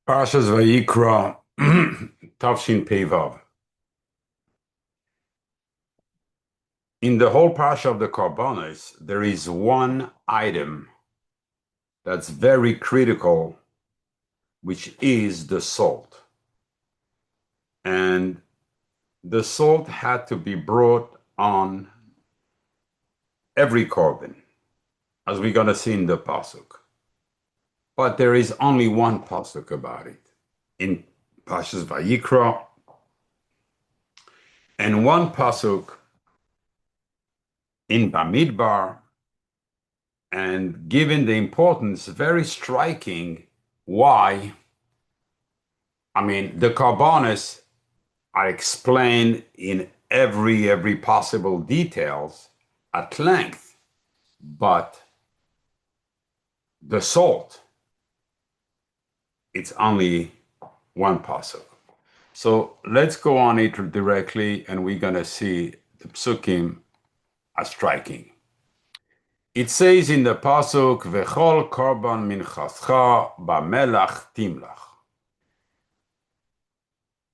Parshas Vayikra, Tavshin Pevav. In the whole parsha of the korbanos, there is one item that's very critical, which is the salt. And the salt had to be brought on every korban, as we're going to see in the pasuk. But there is only one pasuk about it in Parshas Vayikra, and one pasuk in Bamidbar, and given the importance, very striking why. The korbanos are explained in every possible details at length, but the salt, it's only one pasuk. So let's go on it directly, and we're gonna see the psukim are striking. It says in the pasuk, "V'chol korban minchascha b'melach timlach."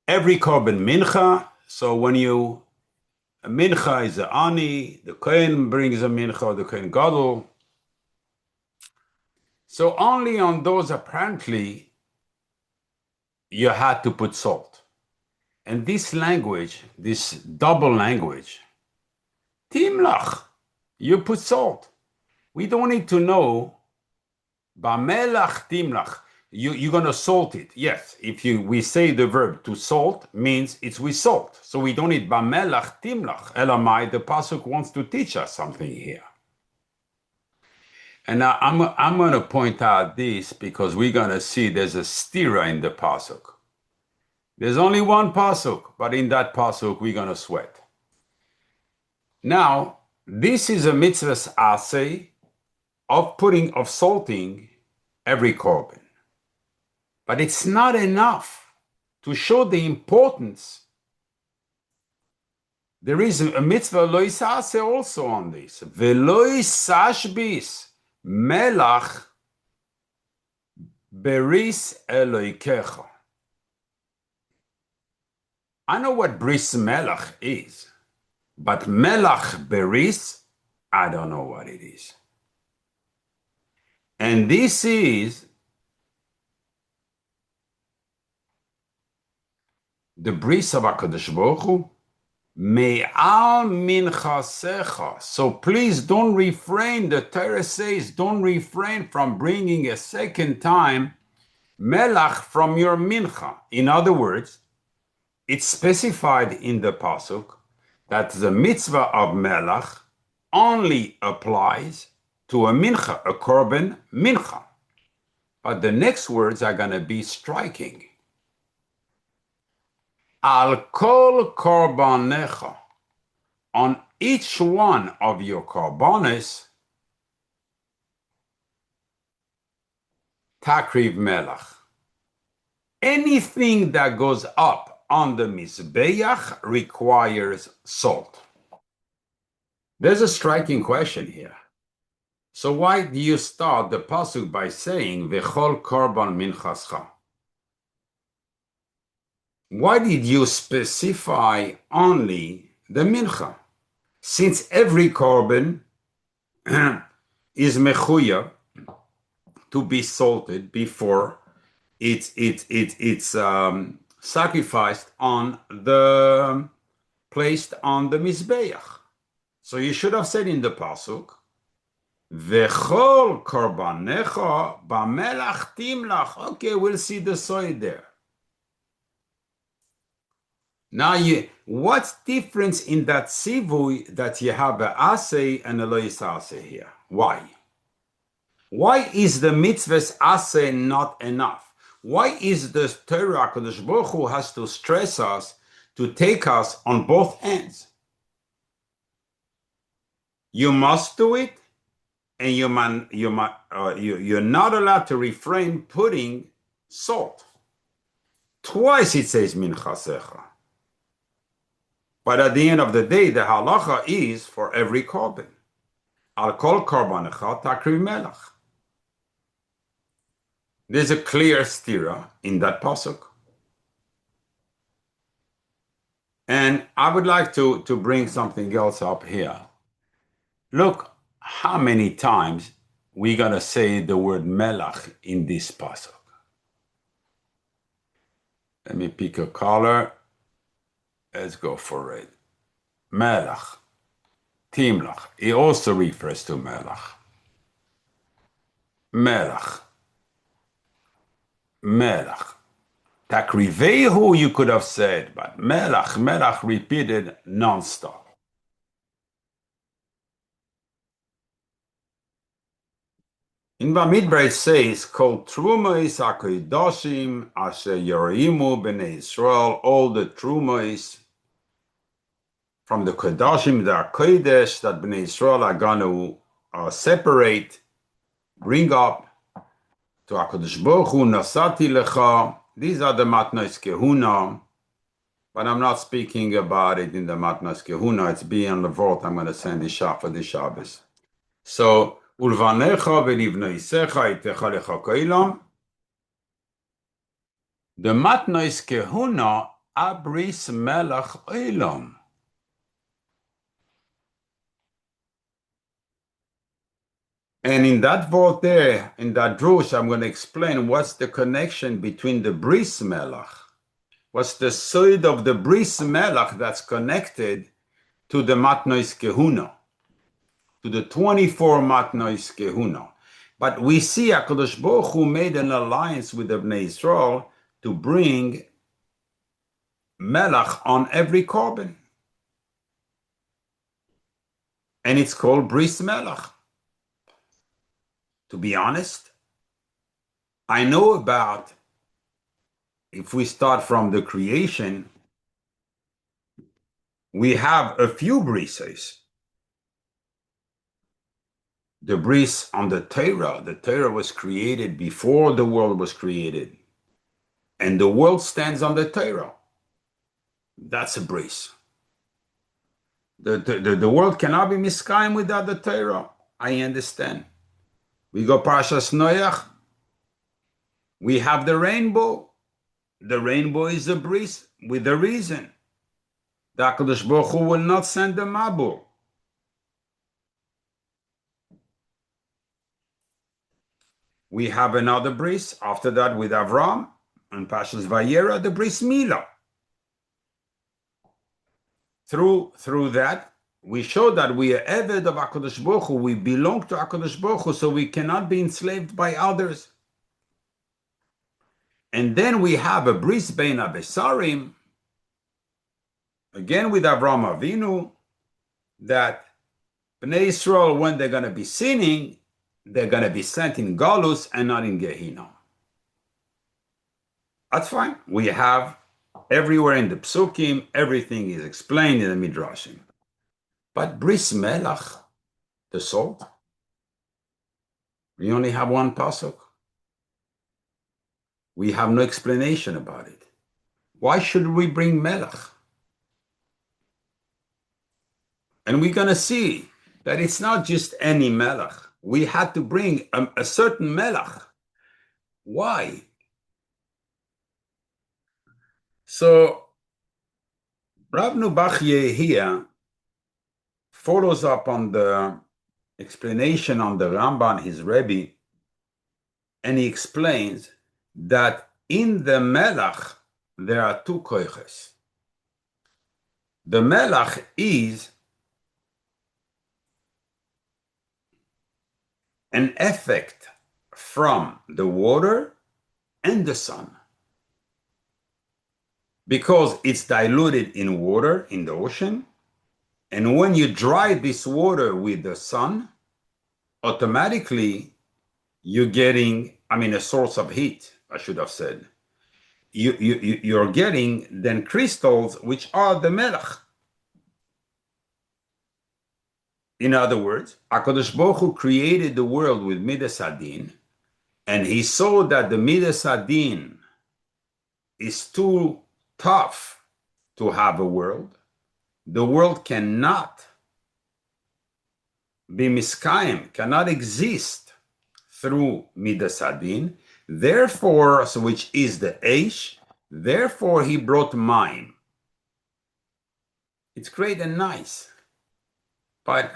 Every korban mincha. So when mincha is the ani, the kohen brings a mincha, the kohen gadol. So only on those apparently you had to put salt. And this language, this double language, timlach, you put salt. We don't need to know, b'melach timlach, you're going to salt it. Yes, we say the verb to salt means it's with salt. So we don't need b'melach timlach. Elamai, the pasuk wants to teach us something here. And now I'm going to point out this because we're going to see there's a stira in the pasuk. There's only one pasuk, but in that pasuk we're going to sweat. Now, this is a mitzvah's assay of salting every korban. But it's not enough to show the importance. There is a mitzvah lo yisase also on this. Velo yisashbis melach bris eloikecha. I know what bris melach is, but melach bris, I don't know what it is. And this is the bris of HaKadosh Baruch Hu, me'al minchasecha. So please don't refrain, the Torah says, don't refrain from bringing a second time melach from your mincha. In other words, it's specified in the pasuk that the mitzvah of melach only applies to a mincha, a korban mincha. But the next words are going to be striking. Al kol korbanecha, on each one of your korbanos, takriv melach. Anything that goes up on the mizbeach requires salt. There's a striking question here. So why do you start the pasuk by saying v'chol korban minchascha? Why did you specify only the mincha? Since every korban is mechuya to be salted before it's sacrificed placed on the mizbeach. So you should have said in the pasuk, v'chol korbanecha b'melach timlach. Okay, we'll see the soy there. Now, what's difference in that sivui that you have a asay and a lo yisaseh here? Why? Why is the mitzvah's asay not enough? Why is the Torah HaKadosh Baruch Hu has to stress us to take us on both ends? You must do it, and you're not allowed to refrain putting salt. Twice it says minchasecha. But at the end of the day, the halacha is for every korban. Al kol korbanecha takriv melach. There's a clear stira in that pasuk. And I would like to bring something else up here. Look how many times we're going to say the word melach in this pasuk. Let me pick a color. Let's go for red. Melach. Timlach. It also refers to melach. Melach. Melach. Takrivehu, you could have said, but melach repeated non-stop. In Bamidbar it says, Kol trumos hakodoshim asher yorimu b'nei Israel, all the trumos from the kodoshim, the kodesh that b'nei Israel are going to separate, bring up to HaKadosh Baruch Hu, nasati lecha. These are the matnos kehuna, but I'm not speaking about it in the matnos kehuna. It's beyond the vault. I'm going to send this shop for the Shabbos. So, ulvanecha v'livnoisecha itecha lecha koilam. The matnos kehuna abris melach oilam. And in that vault there, in that drush, I'm going to explain what's the connection between the bris melach. What's the side of the bris melach that's connected to the matnos kehuna, to the 24 matnos kehuna. But we see HaKadosh Baruch Hu made an alliance with the Bnei Israel to bring melach on every korban. And it's called bris melach. To be honest, I know about, if we start from the creation, we have a few brises. The bris on the Torah was created before the world was created. And the world stands on the Torah. That's a bris. The world cannot be miskayim without the Torah. I understand. We go Parshas Noach. We have the rainbow. The rainbow is a bris with a reason. The HaKadosh Baruch Hu will not send the Mabul. We have another bris after that with Avram and Parshas Vayera, the bris milah. Through that, we show that we are eved of HaKadosh Baruch Hu. We belong to HaKadosh Baruch Hu, so we cannot be enslaved by others. And then we have a bris bein abesarim, again with Avram Avinu, that Bnei Israel, when they're going to be sinning, they're going to be sent in Galus and not in Gehinnom. That's fine. We have everywhere in the Psukim, everything is explained in the Midrashim. But bris melach, the salt, we only have one pasuk. We have no explanation about it. Why should we bring melach? And we're going to see that it's not just any melach. We had to bring a certain melach. Why? So, Rav Nubachye here follows up on the explanation on the Ramban, his Rebbe, and he explains that in the melach there are two koiches. The melach is an effect from the water and the sun. Because it's diluted in water in the ocean, and when you dry this water with the sun, automatically you're getting, a source of heat, I should have said. You're getting then crystals, which are the melach. In other words, HaKadosh Baruch Hu created the world with midas hadin, and he saw that the midas hadin is too tough to have a world. The world cannot be miskayim, cannot exist through midas hadin. Therefore, so which is the Aish, therefore he brought mine. It's great and nice, but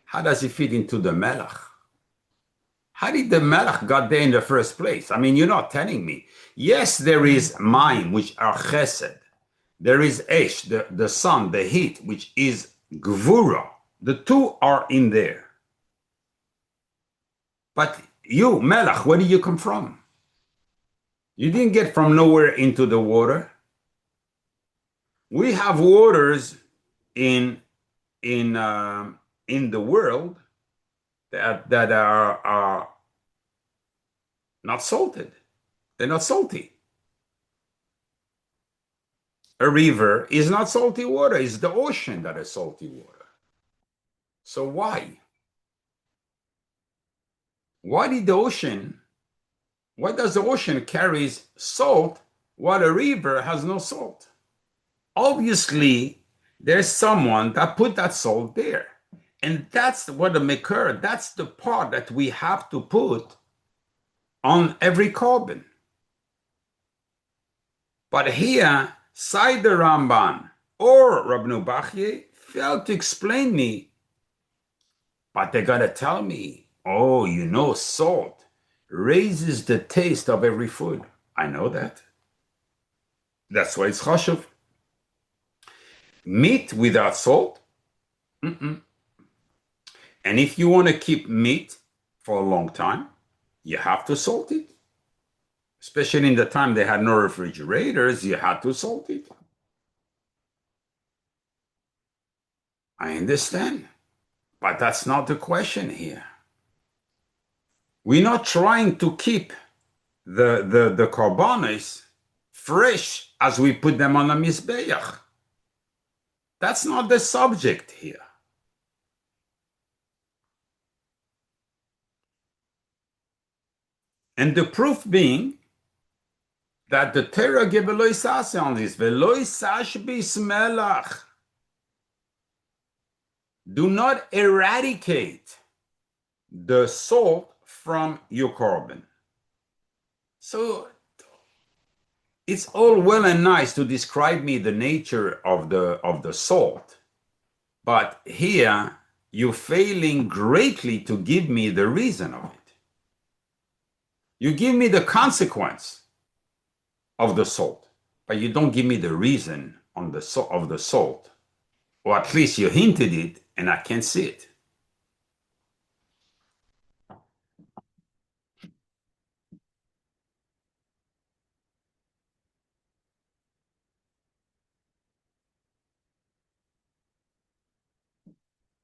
how does it fit into the melach? How did the melach got there in the first place? I mean, you're not telling me. Yes, there is mine, which are chesed. There is Esh, the sun, the heat, which is gvura. The two are in there. But you, melach, where did you come from? You didn't get from nowhere into the water. We have waters in the world that are not salted. They're not salty. A river is not salty water. It's the ocean that is salty water. So why? Why does the ocean carries salt while a river has no salt? Obviously, there's someone that put that salt there. And that's what the makar, that's the part that we have to put on every korban. But here, Sai the Ramban or Rabnu Bachye failed to explain me, but they gotta tell me, oh, you know, salt raises the taste of every food. I know that. That's why it's chashuv. Meat without salt? Mm-mm. And if you want to keep meat for a long time, you have to salt it. Especially in the time they had no refrigerators, you had to salt it. I understand. But that's not the question here. We're not trying to keep the korbanos fresh as we put them on the mizbeach. That's not the subject here. And the proof being that the Torah gave v'lo yisase on this, v'lo yisash bismelach. Do not eradicate the salt from your korban. So it's all well and nice to describe me the nature of the salt, but here you're failing greatly to give me the reason of it. You give me the consequence of the salt, but you don't give me the reason on of the salt, or at least you hinted it and I can't see it.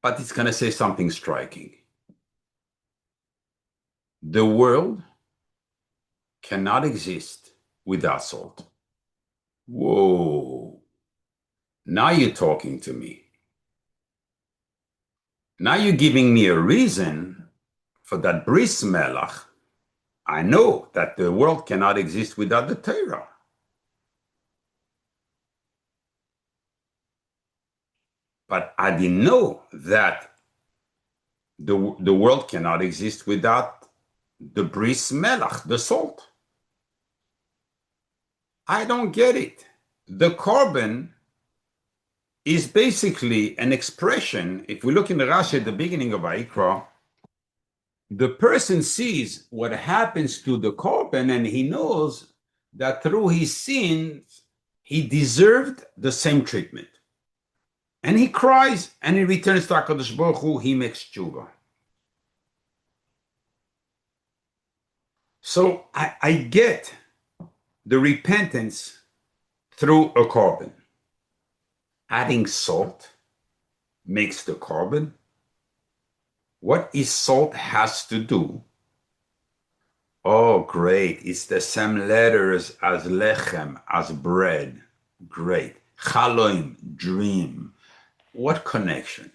But it's going to say something striking. The world cannot exist without salt. Whoa. Now you're talking to me. Now you're giving me a reason for that bris melach. I know that the world cannot exist without the Torah. But I didn't know that the world cannot exist without the bris melach, the salt. I don't get it. The korban is basically an expression. If we look in the Rashi at the beginning of Vayikra, the person sees what happens to the korban and he knows that through his sins, he deserved the same treatment. And he cries and he returns to HaKadosh Baruch Hu, he makes tshuva. So I get the repentance through a korban. Adding salt makes the korban. What is salt has to do? Oh, great. It's the same letters as lechem, as bread. Great. Chaloim, dream. What connection?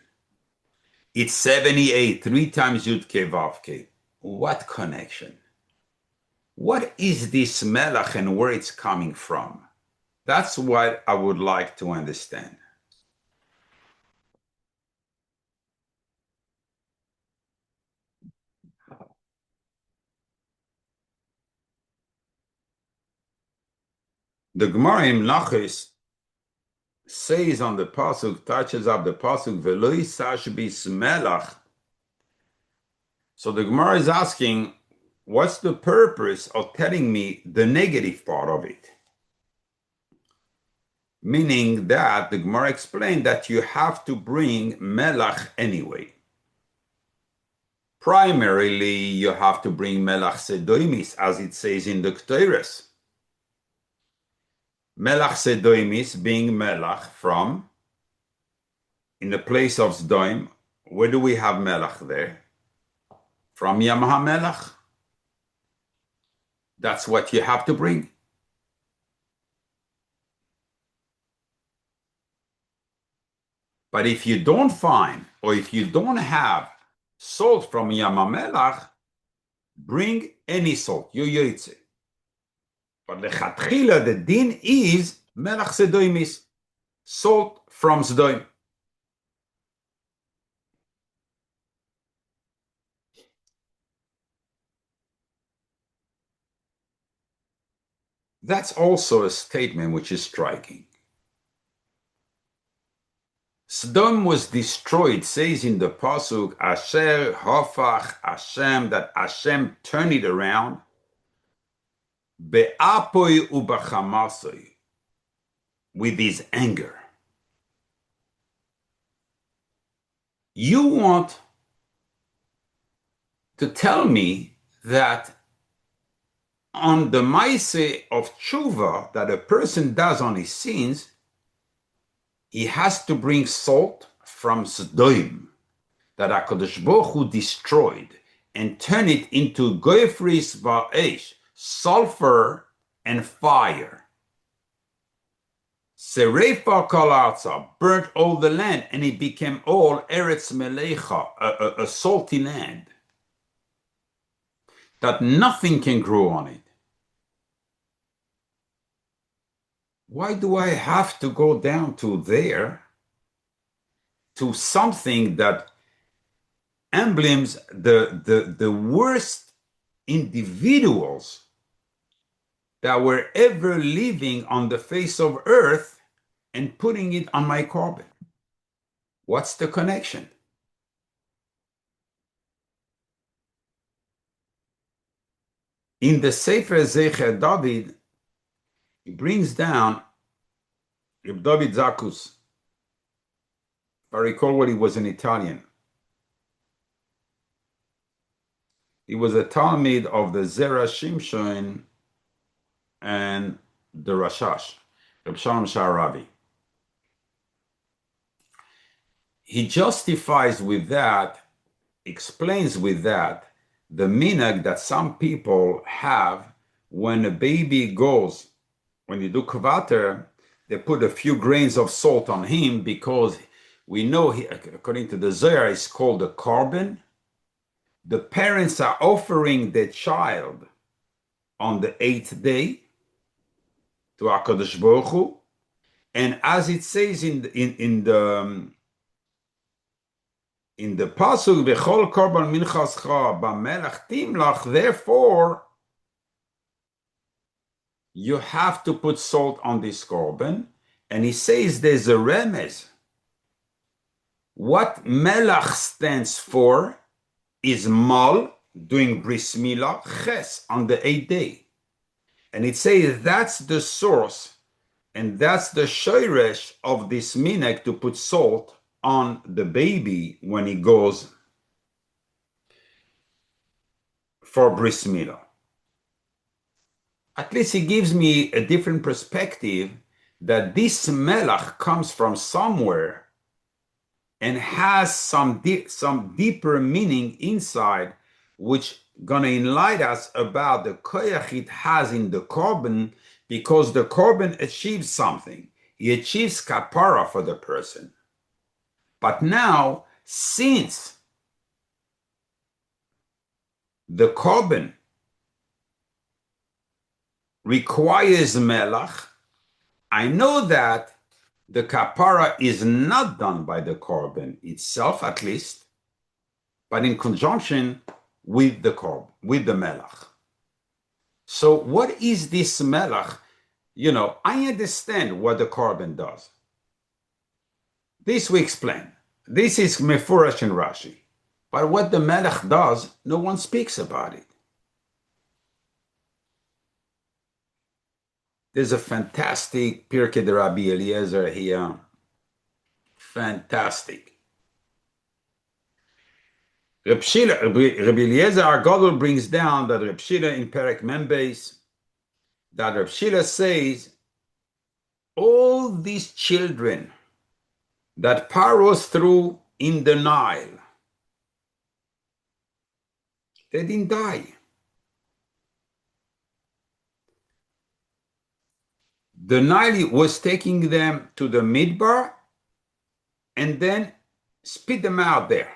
It's 78, 3 times Yud Ke Vav Ke. What connection? What is this melach and where it's coming from? That's what I would like to understand. The Gemara in Nachis says on the pasuk, touches up the pasuk, "V'lo yisash bis melach." So the Gemara is asking, what's the purpose of telling me the negative part of it? Meaning that the Gemara explained that you have to bring melach anyway. Primarily, you have to bring melach sedoimis, as it says in the Torah. Melach sedoimis being melach from, in the place of Sdoim. Where do we have melach there? From Yam HaMelach. That's what you have to bring. But if you don't find, or if you don't have salt from Yam HaMelach, bring any salt, you yoytze. But lechatchila, the din is melach sedoimis, salt from Sdoim. That's also a statement which is striking. Sodom was destroyed, says in the pasuk, Asher hafach Hashem, that Hashem turned it around, be'apoi u'bachamasoi, with his anger. You want to tell me that on the maaseh of tshuva that a person does on his sins, he has to bring salt from Sodom that HaKadosh Baruch Hu destroyed and turn it into goifris va'esh, sulfur and fire. Serefa kol arza, burnt all the land, and it became all Eretz Melecha, a salty land, that nothing can grow on it. Why do I have to go down to there, to something that emblems the worst individuals that were ever living on the face of earth, and putting it on my korban? What's the connection? In the Sefer Zecher David, he brings down Reb David Zakus. If I recall what he was, an Italian. He was a Talmud of the Zera Shimshon and the Rashash, Reb Shalom Sha'aravi. He justifies with that, explains with that, the minhag that some people have when a baby goes, when you do kvater, they put a few grains of salt on him because we know, according to the Zohar, it's called a korban. The parents are offering the child on the 8th day to HaKadosh Baruch Hu, and as it says in the pasuk, "V'chol korban minchascha b'melach timlach," therefore you have to put salt on this korban. And he says there's a remez. What melach stands for is mal, doing bris milah, ches, on the 8th day. And it says that's the source, and that's the shoresh of this minhag, to put salt on the baby when he goes for bris milah. At least he gives me a different perspective, that this melach comes from somewhere and has some deeper meaning inside, which gonna enlighten us about the koyach it has in the korban, because the korban achieves something. He achieves kapara for the person. But now, since the korban requires melach, I know that the kapara is not done by the korban itself, at least, but in conjunction with the korban, with the melach. So what is this melach? I understand what the korban does. This we explain. This is mefurash in Rashi. But what the melach does, no one speaks about it. There's a fantastic Pirkei de Rabbi Eliezer here. Fantastic. Rabbi Eliezer Agadol brings down that Reb Shila in Perek Membeis, that Reb Shila says, all these children that Paro threw in the Nile, they didn't die. The Nile was taking them to the Midbar and then spit them out there.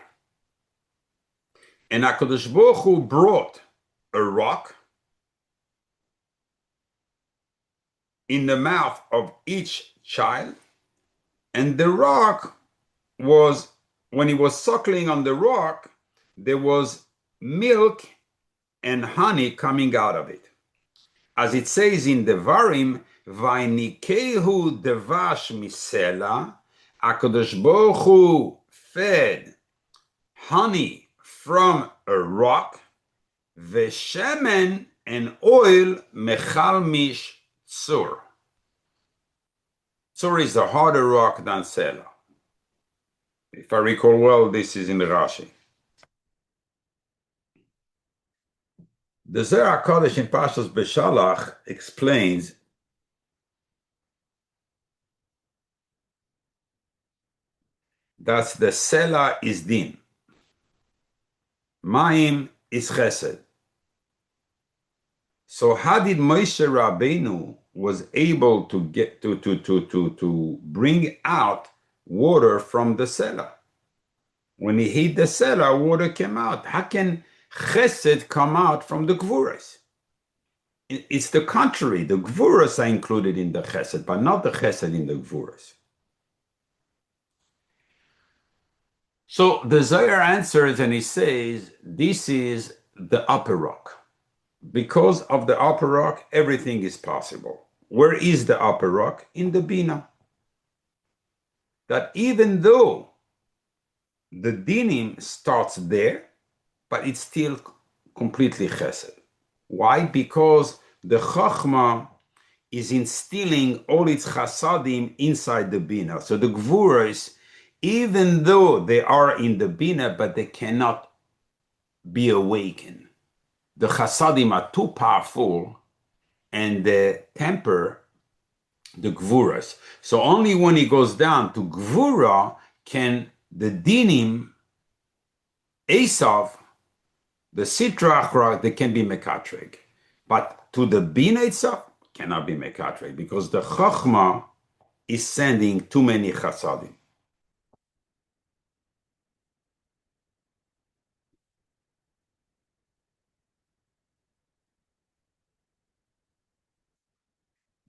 And HaKadosh Baruch Hu brought a rock in the mouth of each child, and the rock was, when he was suckling on the rock, there was milk and honey coming out of it. As it says in Devarim, Vainikehu devash misela, HaKadosh Baruch Hu fed honey from a rock, veshemen and oil mechalmish tzur. Tzur is a harder rock than sela. If I recall well, this is in the Rashi. The Zohar HaKadosh in Parshas Beshalach explains that the sela is din. Mayim is chesed. So how did Moshe Rabbeinu was able to get to bring out water from the sela? When he hit the sela, water came out. How can chesed come out from the gvuras? It's the contrary. The gvuras are included in the chesed, but not the chesed in the gvuras. So the Zohar answers and he says, this is the upper rock. Because of the upper rock, everything is possible. Where is the upper rock? In the Bina. That even though the dinim starts there, but it's still completely chesed. Why? Because the Chachma is instilling all its chasadim inside the Bina. So the Gvuras, even though they are in the Bina, but they cannot be awakened. The chasadim are too powerful and they temper the Gvuras. So only when it goes down to Gvura can the dinim, Esav, the Sitrach, they can be mekatreg. But to the Bina itself, cannot be mekatreg because the Chachma is sending too many chasadim.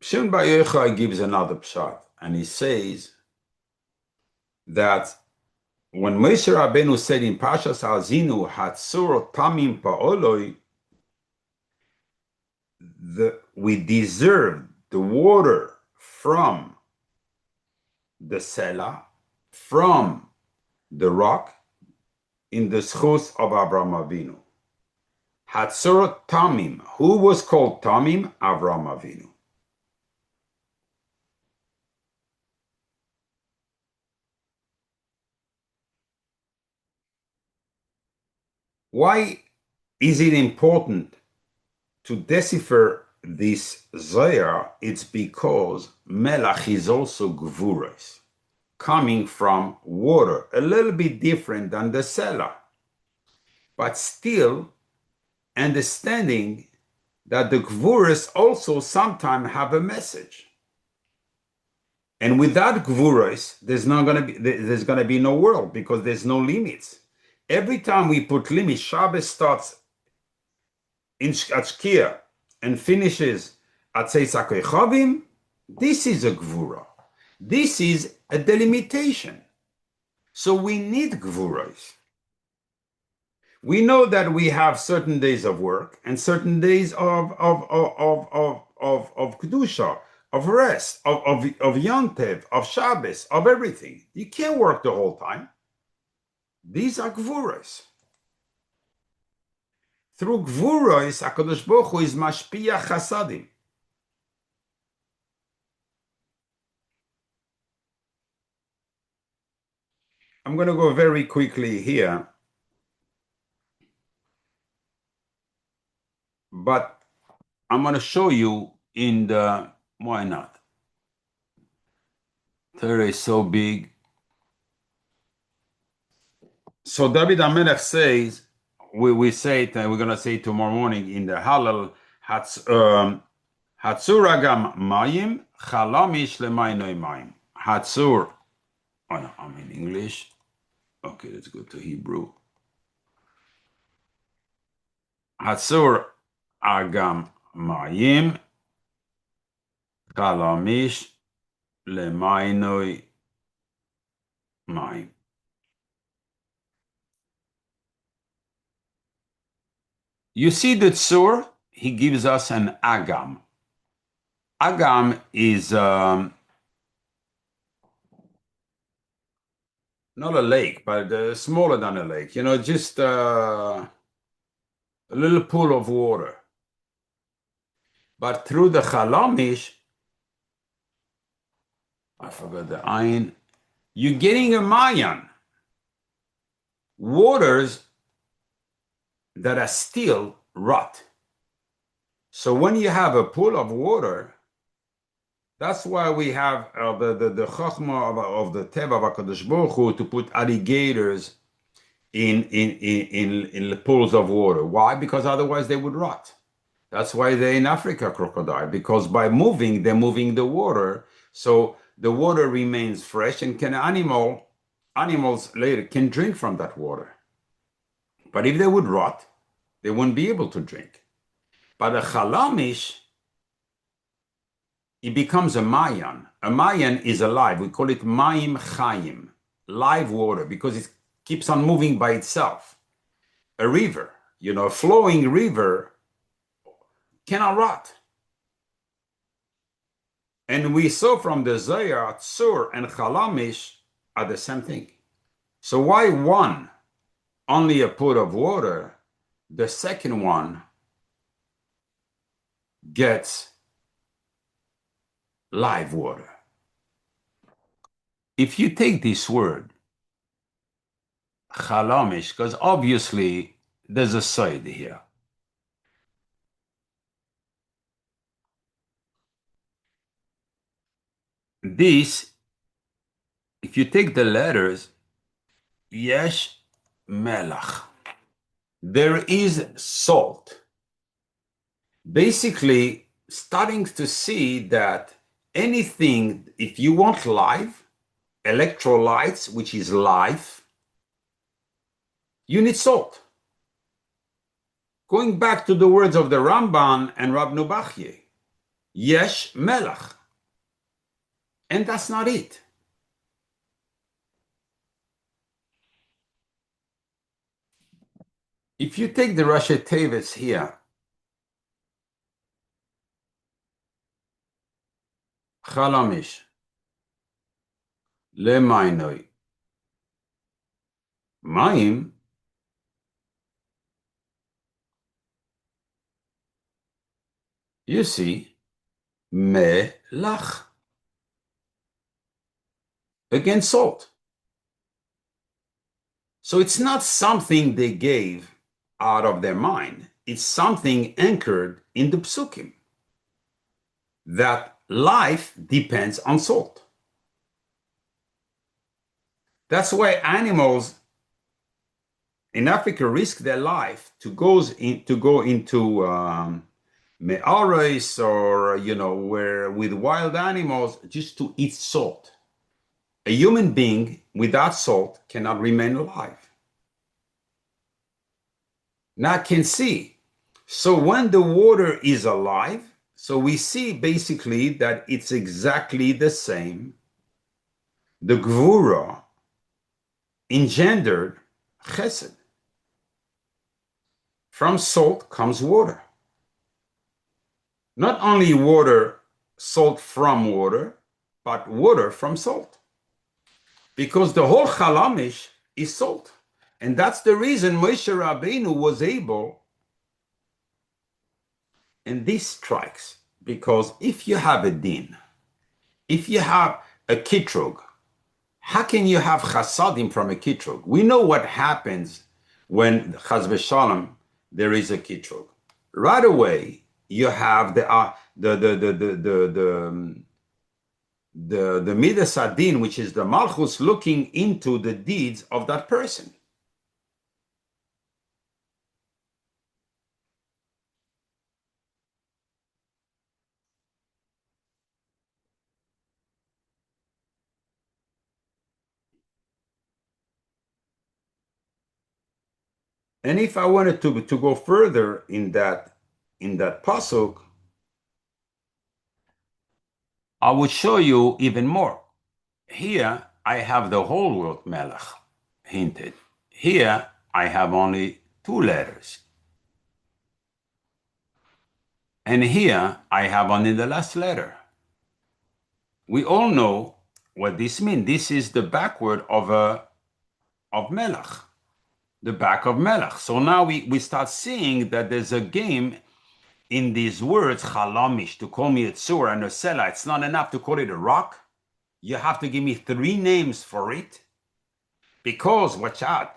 Shimon Bar Yochai gives another pshat, and he says that when Moshe Rabbeinu said in Parshas Azinu, Hatzur Tamim Pa'oloi, we deserve the water from the Sela, from the rock, in the schus of Avraham Avinu. Hatzur Tamim. Who was called Tamim? Avraham Avinu. Why is it important to decipher this Zohar? It's because melach is also gvuras, coming from water, a little bit different than the sela, but still understanding that the gvuras also sometimes have a message. And without gvuras, there's going to be no world because there's no limits. Every time we put limits, Shabbos starts at Shkia and finishes at Seis HaKoichavim. This is a gvura. This is a delimitation. So we need gvuras. We know that we have certain days of work and certain days of kedusha. of rest, of Yontev, of Shabbos, of everything. You can't work the whole time. These are gvuros. Through gvuros, HaKadosh Baruch Hu is mashpia chasadim. I'm going to go very quickly here, but I'm going to show you in the, why not? Torah is so big. So David HaMelech says, we say it, and we're going to say it tomorrow morning in the Hallel, Hatzur agam mayim, chalamish lemainoi mayim. Hatzur, oh no, I'm in English. Okay, let's go to Hebrew. Hatzur agam mayim, chalamish lemainoi mayim. You see the tzur, he gives us an agam. Agam is not a lake, but smaller than a lake. You know, just a little pool of water. But through the chalamish, I forgot the ayin, you're getting a mayan. Waters that are still rot. So when you have a pool of water, that's why we have the chachma of the teva of HaKadosh Baruch Hu to put alligators in the pools of water. Why? Because otherwise they would rot. That's why they're in Africa, crocodile, because by moving, they're moving the water, so the water remains fresh, and animals later can drink from that water. But if they would rot, they wouldn't be able to drink. But a chalamish, it becomes a mayan. A mayan is alive. We call it mayim chayim, live water, because it keeps on moving by itself. A river, you know, a flowing river cannot rot. And we saw from the Zohar, tzur and chalamish are the same thing. So why one, only a pool of water, the second one gets live water? If you take this word, chalamish, because obviously there's a side here. This, if you take the letters, yesh melach, there is salt. Basically, starting to see that anything, if you want life, electrolytes, which is life, you need salt. Going back to the words of the Ramban and Rab Nubachye, yesh melach. And that's not it. If you take the Rashi Tevis here, chalamish, lemainoi, mayim, you see, melach, again salt. So it's not something they gave out of their mind. It's something anchored in the psukim, that life depends on salt. That's why animals in Africa risk their life to go into me'aris, or, you know, where with wild animals, just to eat salt. A human being without salt cannot remain alive. Now I can see. So when the water is alive, so we see basically that it's exactly the same. The gvura engendered chesed. From salt comes water. Not only water salt from water, but water from salt. Because the whole chalamish is salt. And that's the reason Moshe Rabbeinu was able, and this strikes, because if you have a din, if you have a kitrog, how can you have chasadim from a kitrog? We know what happens when chas v'shalom there is a kitrog. Right away, you have the midas adin, which is the malchus looking into the deeds of that person. And if I wanted to go further in that pasuk, I would show you even more. Here I have the whole word melach hinted. Here I have only 2 letters. And here I have only the last letter. We all know what this means. This is the backward of melach, the back of melach. So now we start seeing that there's a game in these words, chalamish, to call me a tzur and a sela. It's not enough to call it a rock. You have to give me 3 names for it. Because, watch out,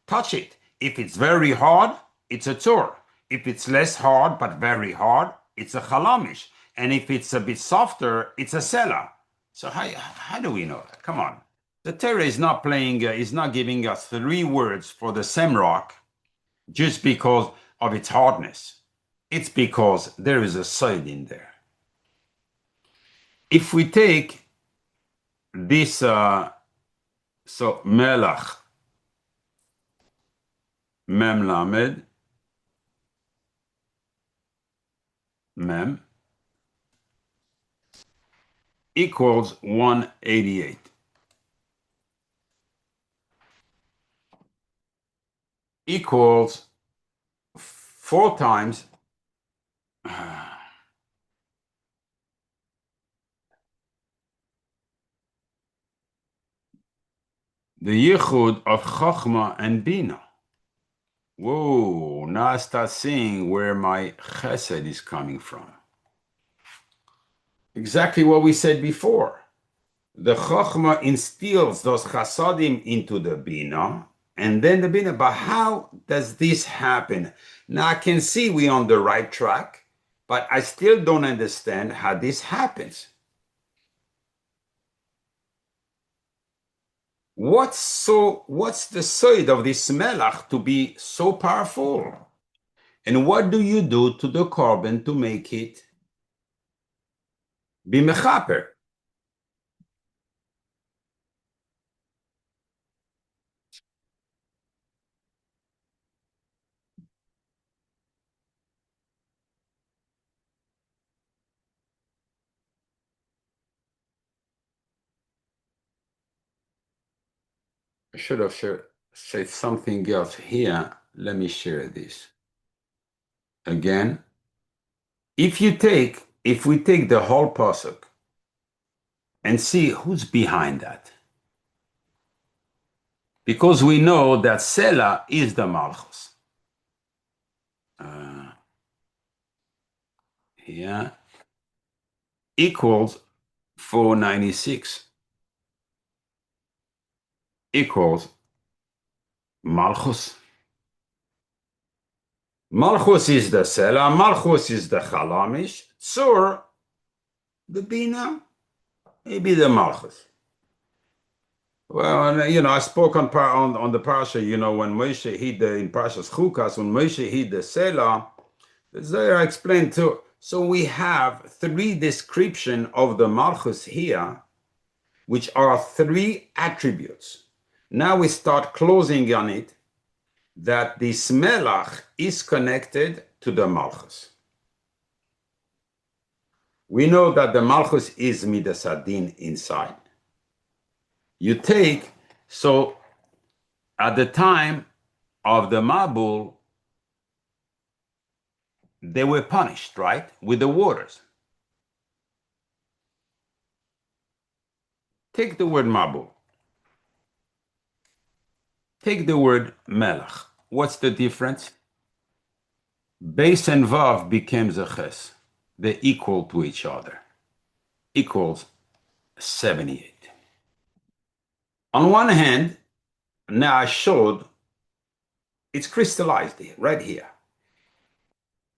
touch it. If it's very hard, it's a tzur. If it's less hard but very hard, it's a chalamish. And if it's a bit softer, it's a sela. So how do we know that? Come on. The Torah is not is not giving us 3 words for the same rock just because of its hardness. It's because there is a side in there. If we take this, so melach, mem lamed, mem, equals 188. Equals 4 times the yichud of Chachma and Bina. Whoa, now I start seeing where my chesed is coming from. Exactly what we said before. The Chachma instills those chasadim into the Bina, and then the Bina. But how does this happen? Now I can see we're on the right track, but I still don't understand how this happens. What's the side of this melach to be so powerful? And what do you do to the korban to make it be mechaper? I should have said something else here. Let me share this. Again, if we take the whole pasuk and see who's behind that, because we know that Sela is the malchus. Here equals 496 equals malchus. Malchus is the Sela, malchus is the chalamish, tzur, the bina, maybe the malchus. Well, I spoke on the parsha, when Moshe hid in Parshas Chukas, when Moshe hid the Sela, there I explained too. So we have 3 description of the malchus here, which are 3 attributes. Now we start closing on it, that this melach is connected to the malchus. We know that the malchus is midas adin inside. You take, so at the time of the Mabul, they were punished, right? With the waters. Take the word mabul. Take the word melach. What's the difference? Base and vav becomes a ches. They equal to each other. Equals 78. On one hand, now I showed it's crystallized here, right here.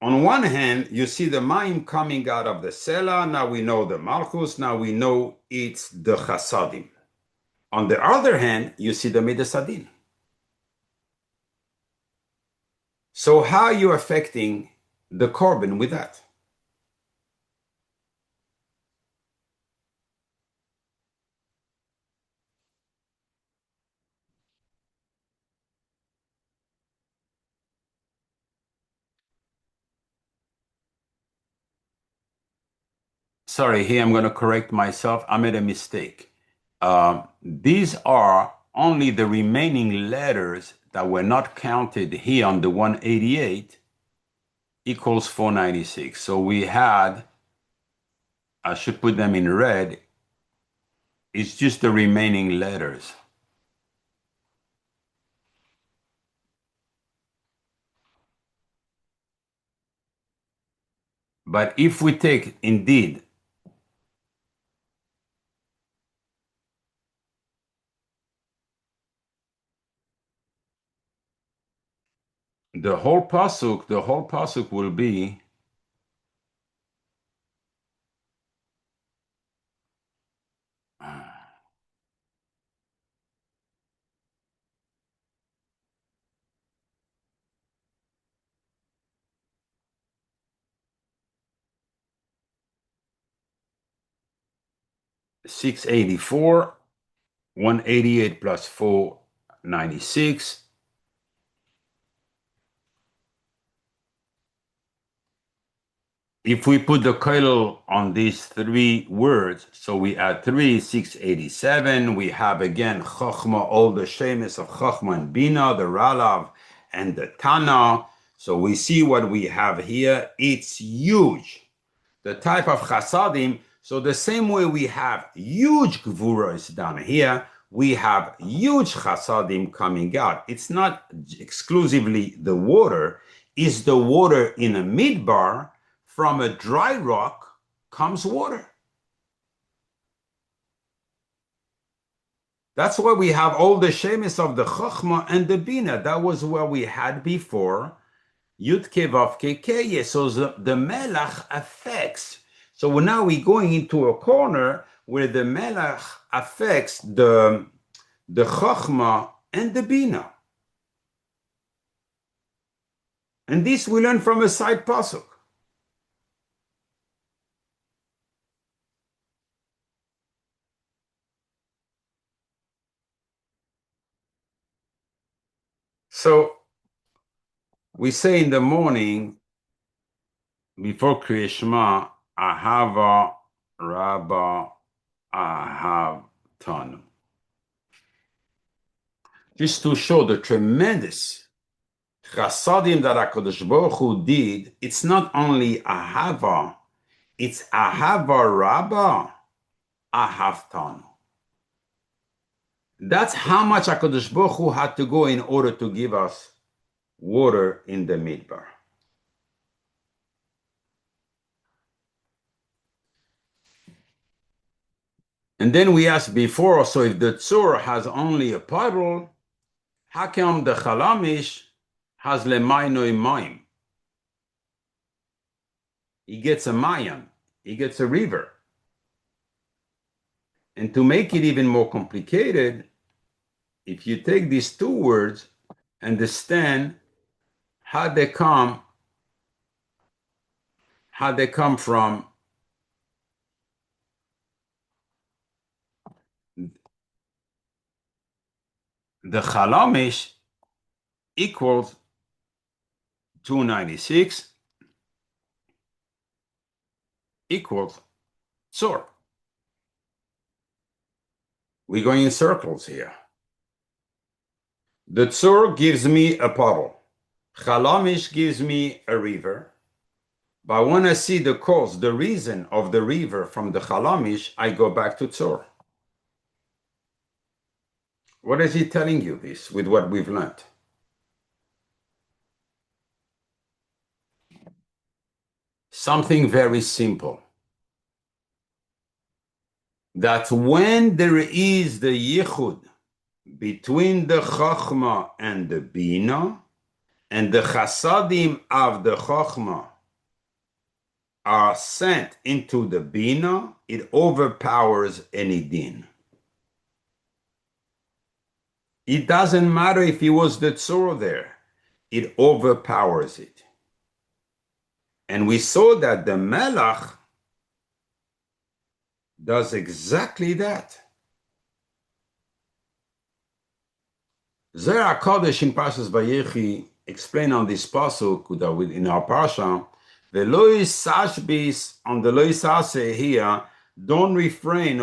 On one hand, you see the mayim coming out of the sela. Now we know the malchus. Now we know it's the chasadim. On the other hand, you see the midas adin. So how are you affecting the korban with that? Sorry, here I'm going to correct myself. I made a mistake. These are only the remaining letters that were not counted here on the 188 equals 496. So we had, I should put them in red, it's just the remaining letters. But if we take indeed the whole pasuk will be 684, 188 plus 496. If we put the kollel on these three words, so we add 3, 687, we have again Chochma, all the shemes of Chochma and Bina, the Ralav and the Tana. So we see what we have here. It's huge. The type of chasadim. So the same way we have huge gvuros down here, we have huge chasadim coming out. It's not exclusively the water. It's the water in a midbar. From a dry rock comes water. That's why we have all the shemes of the Chochma and the Bina. That was what we had before. Yud Kevav Kekeye. So the melach affects. So now we're going into a corner where the melach affects the Chochma and the Bina. And this we learn from a side pasuk. So we say in the morning, before Kriya Shema, Ahava Rabba Ahav Tanu. Just to show the tremendous chasadim that HaKadosh Baruch Hu did, it's not only Ahava, it's Ahava Rabba Ahav Tanu. That's how much HaKadosh Baruch Hu had to go in order to give us water in the midbar. And then we asked before, so if the tzur has only a puddle, how come the chalamish has lemaynoi mayim? He gets a mayan, he gets a river. And to make it even more complicated, if you take these two words, understand how they come from the chalamish equals 296 equals tzur. We're going in circles here. The tzur gives me a puddle. Chalamish gives me a river. But when I see the cause, the reason of the river from the chalamish, I go back to tzur. What is he telling you this with what we've learned? Something very simple. That when there is the yichud between the chokhmah and the bina, and the chasadim of the chokhmah are sent into the bina, it overpowers any din. It doesn't matter if it was the tzor there, it overpowers it. And we saw that the melach does exactly that. Zohar HaKadosh in Parshas Vayechi explain on this pasuk in our parsha, the lois sashbis on the lois sase here, don't refrain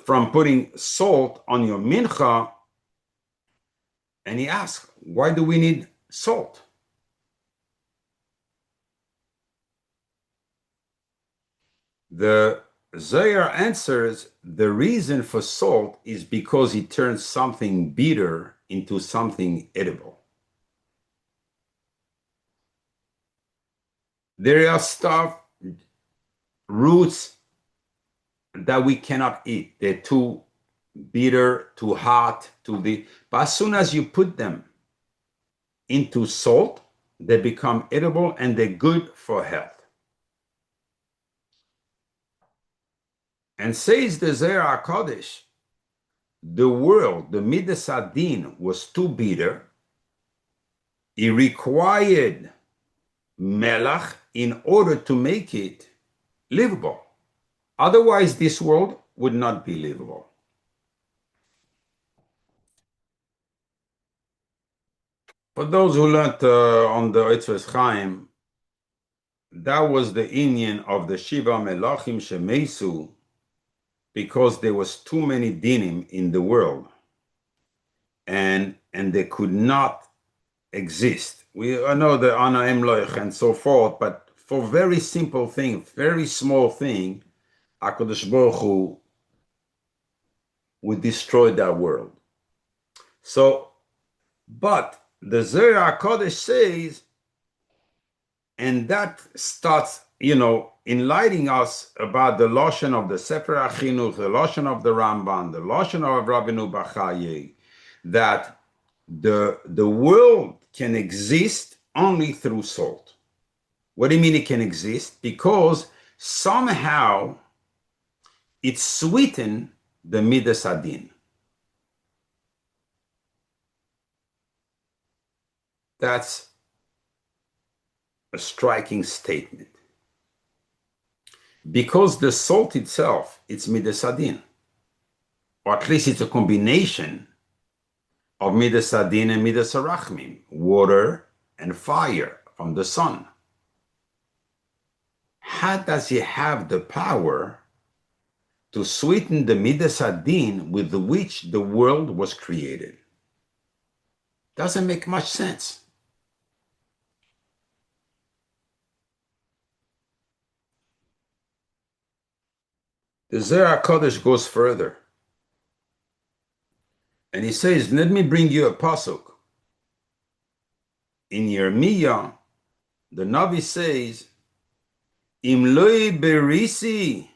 from putting salt on your mincha. And he asks, why do we need salt? The Zohar answers, the reason for salt is because it turns something bitter into something edible. There are roots that we cannot eat. They're too bitter, too hot, but as soon as you put them into salt, they become edible and they're good for health. And says the Zohar HaKadosh, the world, the Midas Adin, was too bitter. It required melach in order to make it livable. Otherwise, this world would not be livable. For those who learned on the Eitzvos Chaim, that was the inyan of the Shiva Melachim Shemeisu, because there was too many dinim in the world, and they could not exist. We know the Ana Emloich and so forth, but for very simple thing, very small thing, HaKadosh Baruch Hu would destroy that world. So, but the Zohar HaKadosh says, and that starts, enlightening us about the Lashon of the Sefer HaChinuch, the Lashon of the Ramban, the Lashon of Rabbeinu Bachaye, that the world can exist only through salt. What do you mean it can exist? Because somehow it sweetened the Midas Adin. That's a striking statement. Because the salt itself, it's Midas Adin, or at least it's a combination of Midas Adin and Midas Arachmim, water and fire from the sun. How does it have the power to sweeten the Midas Adin with which the world was created? Doesn't make much sense. The Zohar HaKadosh goes further. And he says, let me bring you a pasuk. In Yirmiyah, the Navi says, Im loi berisi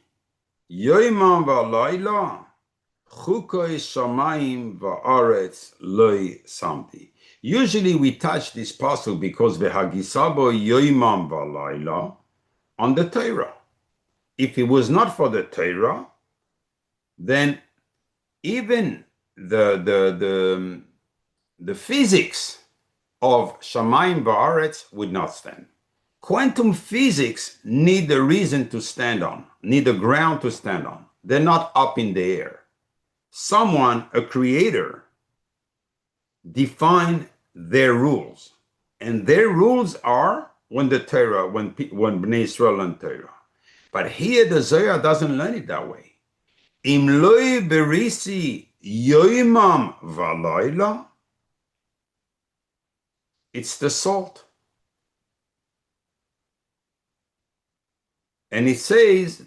yoimam v'layla chukoi shamayim va'aretz loi samti. Usually we touch this pasuk because v'hagisabo yoimam v'layla on the Torah. If it was not for the Torah, then even the physics of Shamayim Va'aretz would not stand. Quantum physics need a reason to stand on, need a ground to stand on. They're not up in the air. Someone, a creator, defined their rules. And their rules are when Bnei Israel learn Torah. But here the Zohar doesn't learn it that way. Im loi berisi yoimam v'layla. It's the salt. And it says,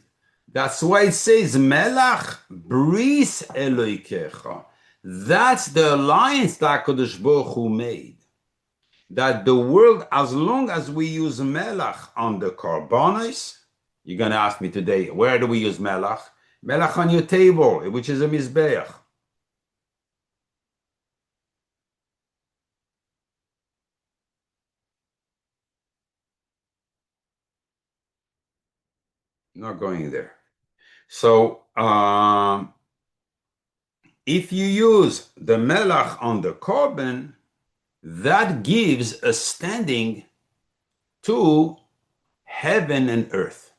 that's why it says, melach bris eloikecha. That's the alliance that HaKadosh Baruch Hu made. That the world, as long as we use melach on the korbanos, you're going to ask me today, where do we use melach? Melach on your table, which is a mizbeach. Not going there. So, if you use the melach on the korban, that gives a standing to heaven and earth.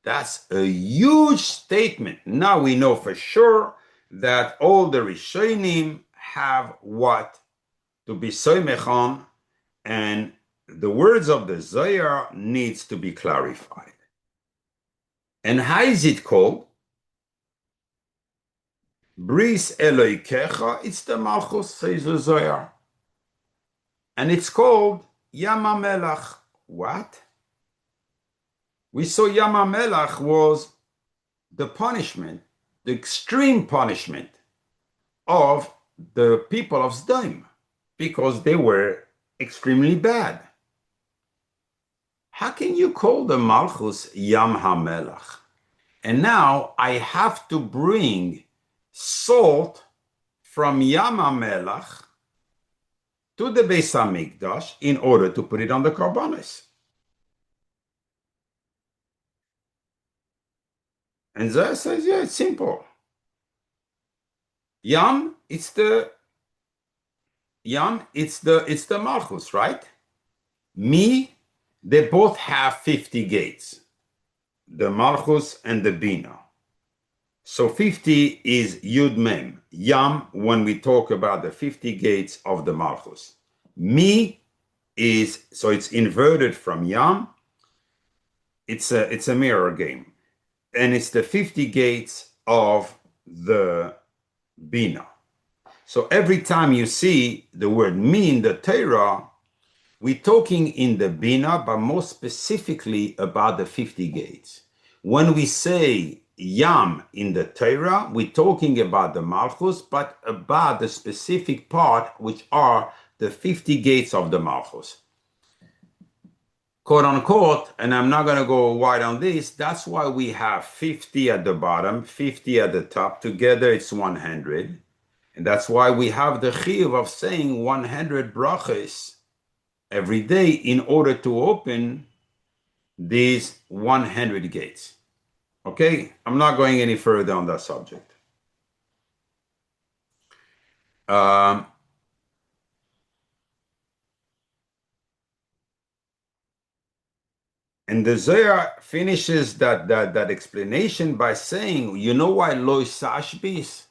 That's a huge statement. Now we know for sure that all the Rishonim have what to be soymech on, and the words of the Zohar needs to be clarified. And how is it called? Bris Eloikecha, it's the Malchus, says the Zohar. And it's called Yam HaMelach. What? We saw Yam HaMelach was the punishment, the extreme punishment of the people of Sdom, because they were extremely bad. How can you call the Malchus Yam HaMelach? And now I have to bring salt from Yam HaMelach to the Beis HaMikdash in order to put it on the korbanos. And Zohar says, yeah, it's simple. Yam, it's the Malchus, right? Me, they both have 50 gates, the Malchus and the Bina. So 50 is Yud Mem. Yam, when we talk about the 50 gates of the Malchus. Mi is, so it's inverted from Yam. It's a mirror game. And it's the 50 gates of the Bina. So every time you see the word mi in the Torah, we're talking in the Bina, but more specifically about the 50 gates. When we say Yam in the Torah, we're talking about the Malchus, but about the specific part, which are the 50 gates of the Malchus. Quote unquote, and I'm not going to go wide on this, that's why we have 50 at the bottom, 50 at the top. Together it's 100. And that's why we have the chiyuv of saying 100 brachas every day in order to open these 100 gates. Okay, I'm not going any further on that subject. And the Zohar finishes that explanation by saying, you know why lo sashbis?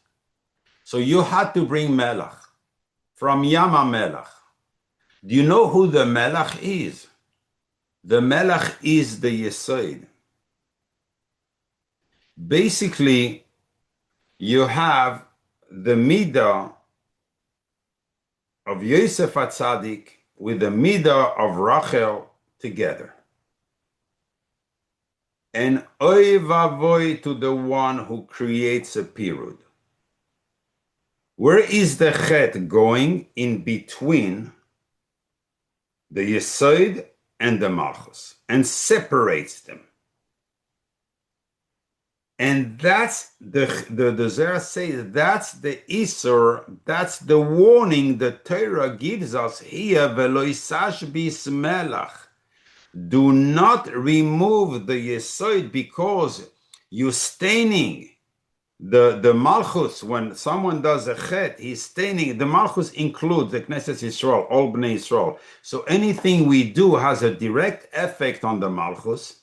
So you had to bring melach from Yam HaMelach. Do you know who the melach is? The melach is the Yesod. Basically, you have the midah of Yosef HaTzadik with the midah of Rachel together. And oy vavoy to the one who creates a period. Where is the chet going? In between the Yesod and the Malchus, and separates them. And that's the Zohar says that's the Isur, that's the warning the Torah gives us here. Velo yisashbis melach. Do not remove the Yesod because you're staining the Malchus. When someone does a chet, he's staining. The Malchus includes the Knesset Yisrael, all Bnei Yisrael. So anything we do has a direct effect on the Malchus.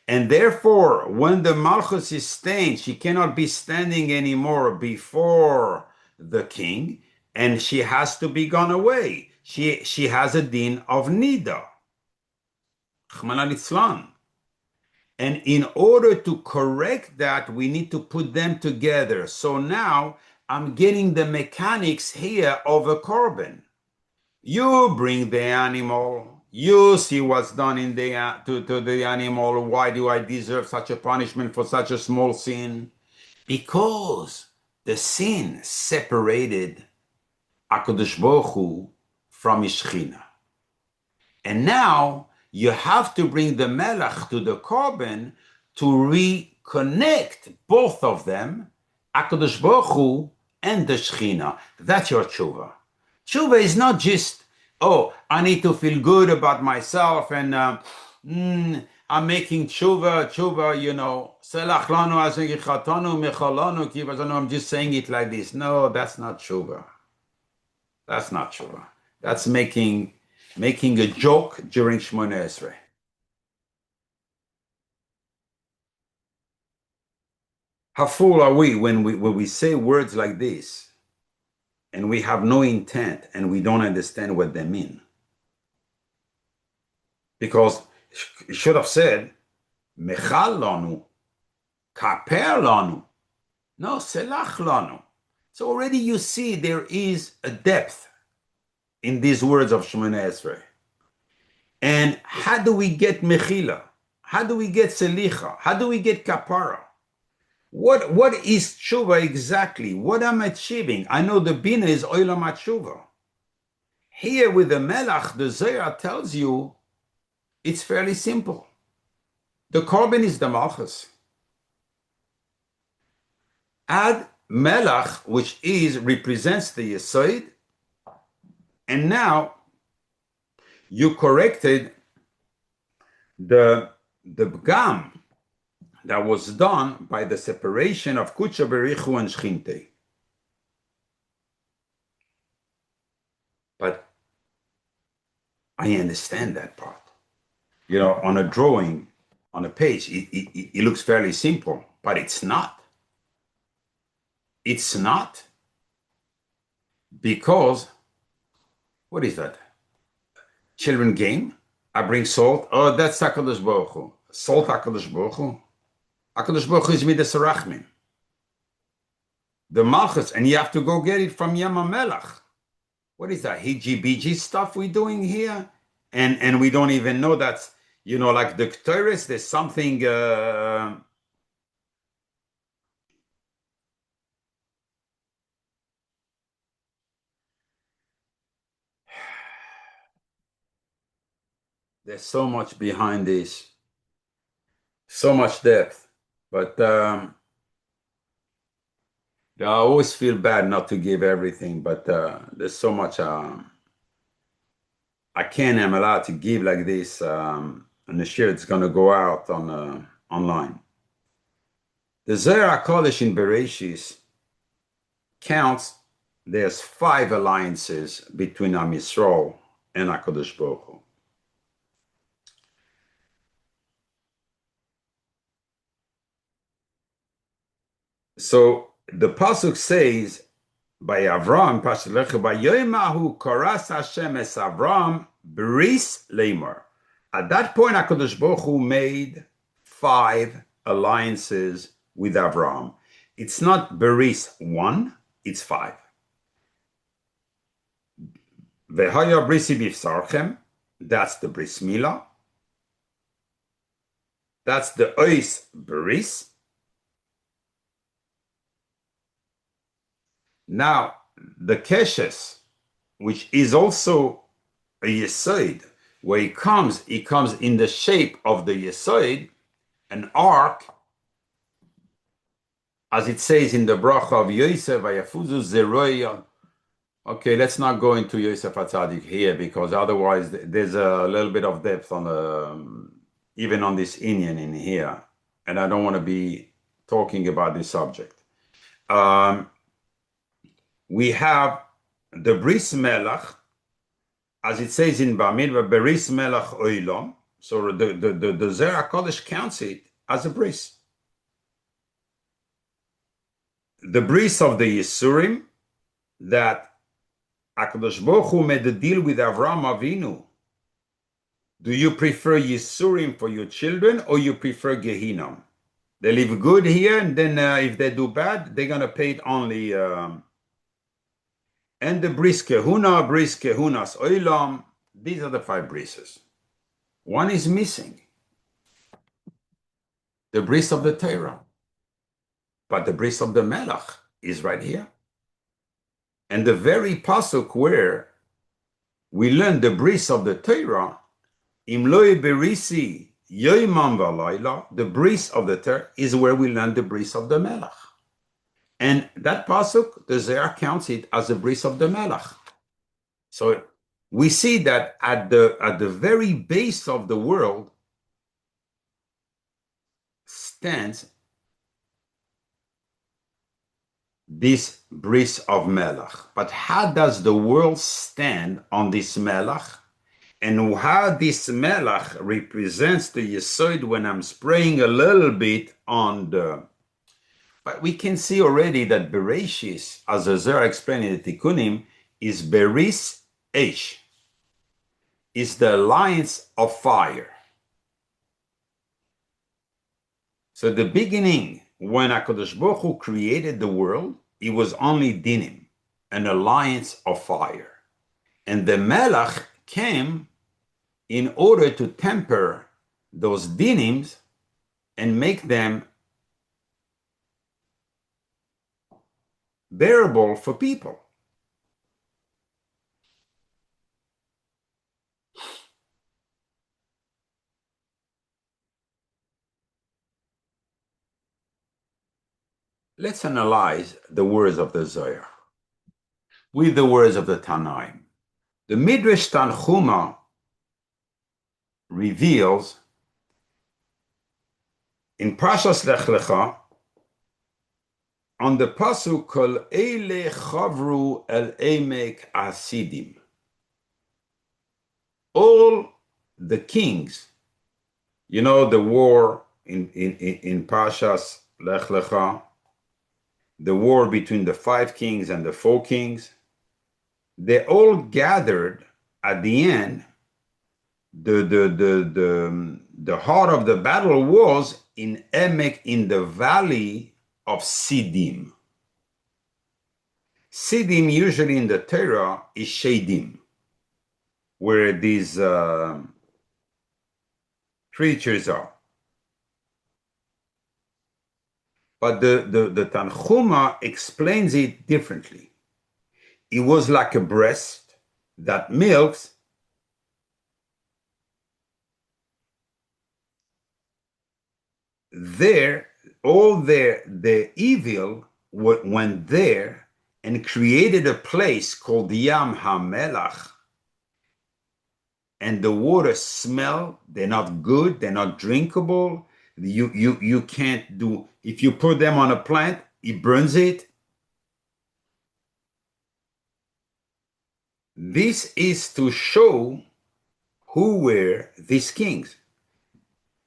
And therefore, when the Malchus is stained, she cannot be standing anymore before the king, and she has to be gone away. She has a din of nida. Chmana litzlan. And in order to correct that, we need to put them together. So now I'm getting the mechanics here of a korban. You bring the animal. You see what's done in to the animal. Why do I deserve such a punishment for such a small sin? Because The sin separated HaKadosh Baruch Hu from his Shechina. And now you have to bring the melach to the korban to reconnect both of them, HaKadosh Baruch Hu and the Shechina. That's your tshuva. Tshuva is not just, oh, I need to feel good about myself and I'm making tshuva, you know, selach lanu azegichatanu mechalanu kivazanu. I'm just saying it like this. No, that's not tshuva. That's not tshuva. That's making a joke during Shmoneh Esrei. How fool are we when we say words like this and we have no intent and we don't understand what they mean? Because it should have said, Mechal lanu, kaper lanu, no, selach lanu. So already you see there is a depth in these words of Shmoneh Esrei. And how do we get mechila? How do we get selicha? How do we get kapara? What is tshuva exactly? What I'm achieving? I know the bina is olam tshuva. Here with the melach, the Zohar tells you it's fairly simple. The korban is the malchus. Add melach, which represents the yesod, and now you corrected the b'gam that was done by the separation of kucha berichu and shchinte. But I understand that part. You know, on a drawing, on a page, it looks fairly simple, but it's not. It's not, because, what is that? Children game? I bring salt. Oh, that's HaKadosh Baruch Hu. Salt HaKadosh Baruch Hu. HaKadosh Baruch Hu is midas rachmin. The malchus, and you have to go get it from Yam HaMelach. What is that hiji-biji stuff we're doing here? And we don't even know that, you know, like the Torah, there's something... There's so much behind this, so much depth, but I always feel bad not to give everything, but there's so much I am allowed to give like this, and the share it's going to go out on online. The Zohar HaKodesh in Bereshis counts there's 5 alliances between Am Yisrael and HaKadosh Baruch Hu. So the pasuk says by Avram, by Yoimahu Koras Hashem es Avram bris leimor. At that point, HaKadosh Baruch Hu made 5 alliances with Avram. It's not bris 1, it's 5. V'haya brisi b'fsarchem, that's the bris milah. That's the ois bris. Now, the keshes, which is also a yesod, where it comes in the shape of the yesod, an ark, as it says in the bracha of Yosef, Vayafuzu Zeroya. Okay, let's not go into Yosef HaTzadik here, because otherwise there's a little bit of depth on even on this Inyan in here, and I don't want to be talking about this subject. We have the bris melach, as it says in Bamidbar, bris melach oilom. So the Zohar HaKodesh counts it as a bris. The bris of the Yisurim, that HaKadosh Baruch Hu made a deal with Avraham Avinu. Do you prefer Yisurim for your children, or you prefer Gehinnom? They live good here, and then if they do bad, they're going to pay it only... and the bris kehunas oilam, these are the 5 brises. One is missing. The bris of the Torah. But the bris of the melach is right here. And the very pasuk where we learn the bris of the Torah, Im loy berisi yoimam v'layla, the bris of the Torah is where we learn the bris of the melach. And that pasuk, the Zohar counts it as the bris of the melach. So we see that at the very base of the world stands this bris of melach. But how does the world stand on this melach? And how this melach represents the yesod when I'm spraying a little bit on the... But we can see already that Bereshis, as the Zohar explained in the Tikkunim, is beris esh, is the alliance of fire. So the beginning, when HaKadosh Baruch Hu created the world, it was only dinim, an alliance of fire. And the melach came in order to temper those dinims and make them bearable for people. Let's analyze the words of the Zohar with the words of the Tanaim. The Midrash Tanchuma reveals in Pashas Lech Lecha on the pasuk Kol Eile Chavru El Emek Asidim. All the kings, you know, the war in Pashas Lech Lecha, the war between the 5 kings and the 4 kings, they all gathered at the end. The heart of the battle was in Emek, in the valley of Sidim. Sidim, usually in the Torah, is Shadim, where these creatures are. But the Tanchuma explains it differently. It was like a breast that milks. There, all the evil went there and created a place called Yam HaMelach. And the water smell, they're not good, they're not drinkable. You can't do, if you put them on a plant, it burns it. This is to show who were these kings,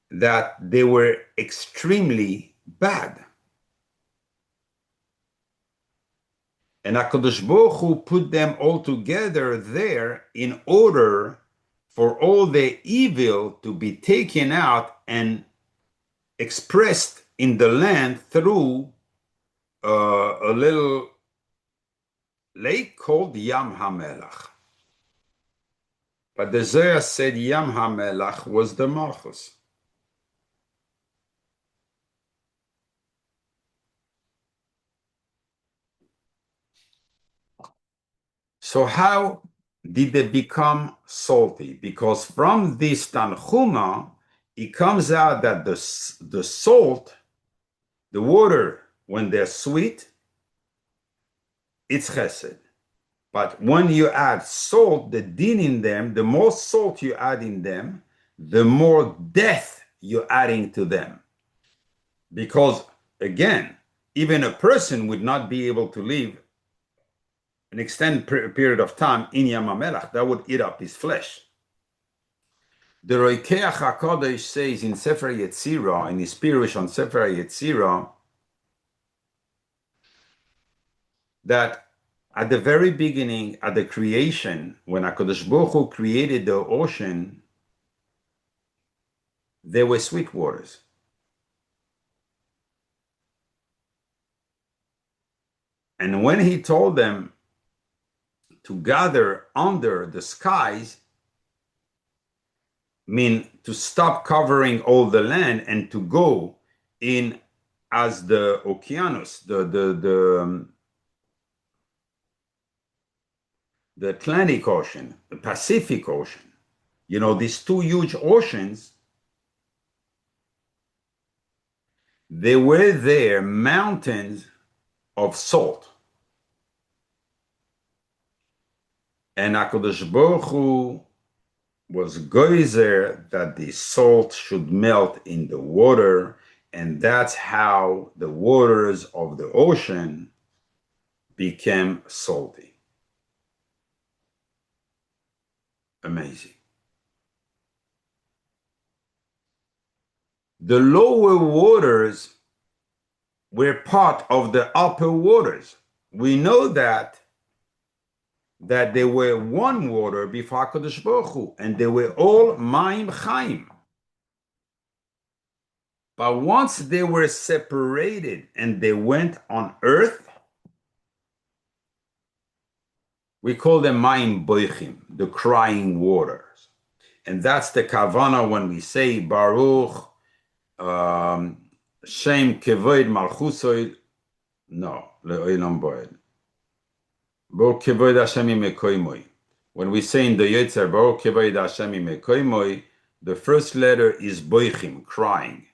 that they were extremely bad. And HaKadosh Baruch Hu put them all together there in order for all the evil to be taken out and expressed in the land through a little lake called Yam HaMelach. But the Zohar said Yam HaMelach was the Malchus. So how did they become salty? Because from this Tanchuma, it comes out that the salt, the water, when they're sweet, it's chesed. But when you add salt, the din in them, the more salt you add in them, the more death you're adding to them. Because, again, even a person would not be able to live an extended period of time in Yam HaMelach. That would eat up his flesh. The Roikeach HaKadosh says in Sefer Yetzirah, in his Pirush on Sefer Yetzirah, that at the very beginning, at the creation, when HaKadosh Baruch Hu created the ocean, there were sweet waters. And when he told them to gather under the skies, mean to stop covering all the land and to go in as the Oceanus, the Atlantic Ocean, the Pacific Ocean. You know, these two huge oceans, they were there mountains of salt. And HaKadosh Baruch Hu was geyser that the salt should melt in the water, and that's how the waters of the ocean became salty. Amazing. The lower waters were part of the upper waters. We know that they were one water before HaKadosh Baruch Hu, and they were all Mayim Chaim. But once they were separated and they went on earth, we call them Mayim Boichim, the crying waters. And that's the Kavana when we say Baruch Shem Kevod Malchusoid. No, Le'olam Boed. Baruch Kevod Hashem Imekoimoi. When we say in the Yetzer, Baruch Kevod Hashem Imekoimoi, the first letter is Boichim, crying.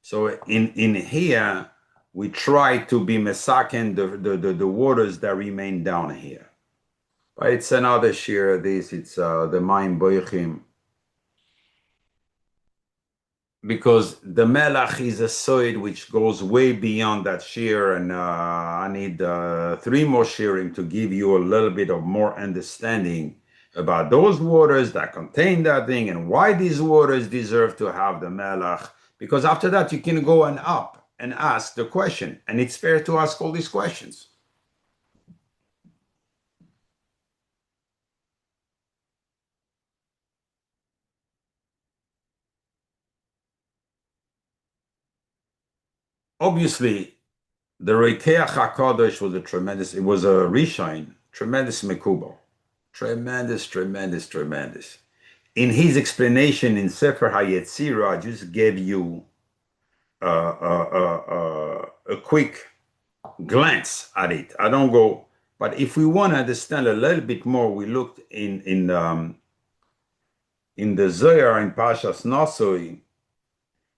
So in here, we try to be mesaken the waters that remain down here. But it's another shir. It's the Mayim Boichim. Because the melach is a soid which goes way beyond that shir, and I need 3 more shirim to give you a little bit of more understanding about those waters that contain that thing and why these waters deserve to have the melach. Because after that, you can go and up and ask the question, and it's fair to ask all these questions. Obviously, the Rekeach HaKadosh was a tremendous, it was a Rishon, tremendous Mekubal. Tremendous. In his explanation in Sefer HaYetzirah, I just gave you a quick glance at it. I don't go, but if we want to understand a little bit more, we looked in the Zohar in Pashas Nosoi,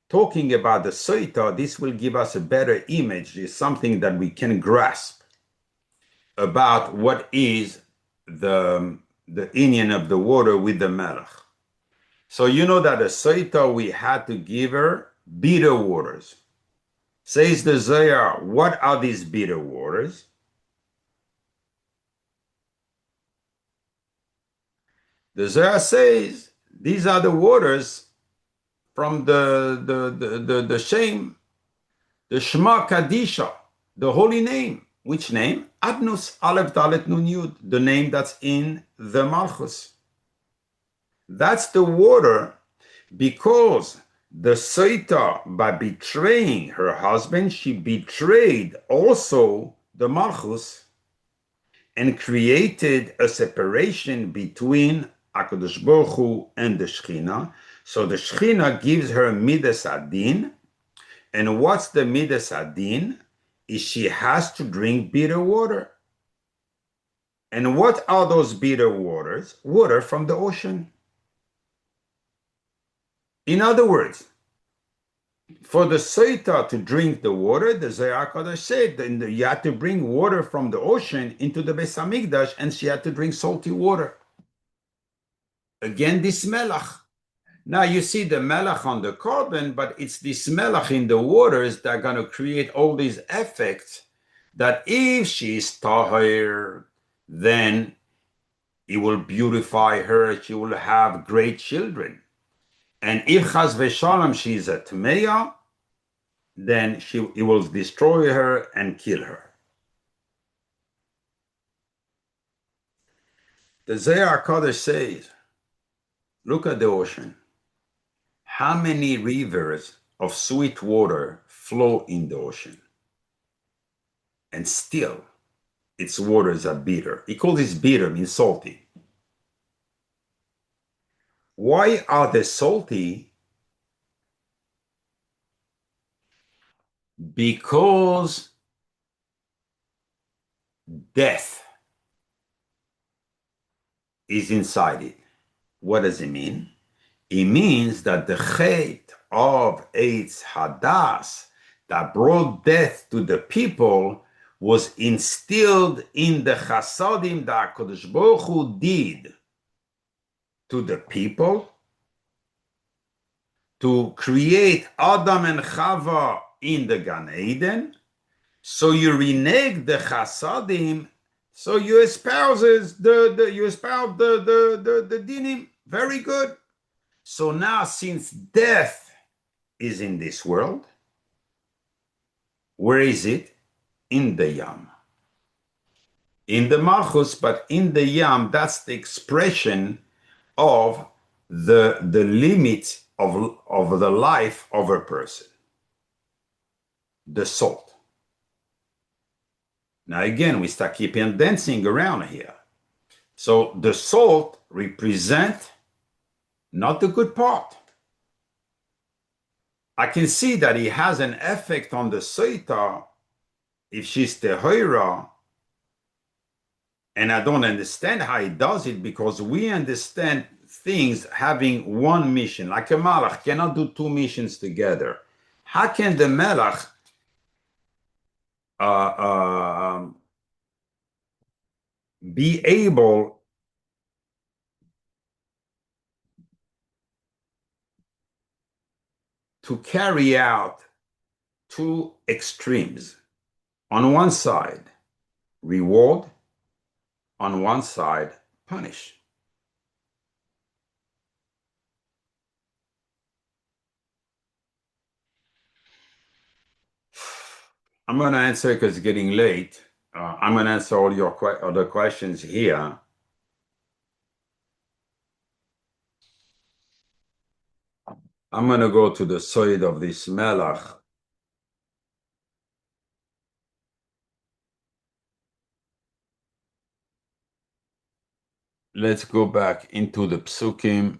talking about the Soita. This will give us a better image. It's something that we can grasp about what is the inyan of the water with the melach. So you know that a Soita, we had to give her bitter waters. Says the Zohar, what are these bitter waters? The Zohar says these are the waters from the Shem, the Shema Kadisha, the holy name. Which name? Adnus Aleph Dalet Nun Yud, the name that's in the Malchus. That's the water, because the Soita, by betraying her husband, she betrayed also the Malchus and created a separation between HaKadosh Baruch Hu and the Shechina. So the Shechina gives her Midas Adin. And what's the Midas Adin? Is she has to drink bitter water. And what are those bitter waters? Water from the ocean. In other words, for the Soita to drink the water, the Zohar HaKadosh said that you had to bring water from the ocean into the Beis HaMikdash, and she had to drink salty water. Again, this melach. Now you see the melach on the korban, but it's this melach in the waters that are going to create all these effects that if she is tahir, then it will beautify her, she will have great children. And if chas v'shalom she is a tmeya, then it will destroy her and kill her. The Zohar HaKadosh says, look at the ocean. How many rivers of sweet water flow in the ocean? And still, its waters are bitter. He calls this bitter, means salty. Why are they salty? Because death is inside it. What does it mean? It means that the hate of Eitz Hadas that brought death to the people was instilled in the chasadim that HaKadosh Baruch Hu did to the people to create Adam and Chava in the Gan Eden. So you renege the chasadim, so you espouse the dinim. Very good. So now, since death is in this world, where is it? In the Yam. In the Malchus, but in the Yam, that's the expression of the limit of the life of a person. The salt. Now again, we start keeping dancing around here. So the salt represents not the good part. I can see that it has an effect on the Soita if she's Tehoira, and I don't understand how it does it, because we understand things having one mission, like a malach cannot do two missions together. How can the melach be able to carry out two extremes? On one side, reward, on one side, punish. I'm going to answer because it's getting late. I'm going to answer all your other questions here. I'm going to go to the side of this melach. Let's go back into the psukim.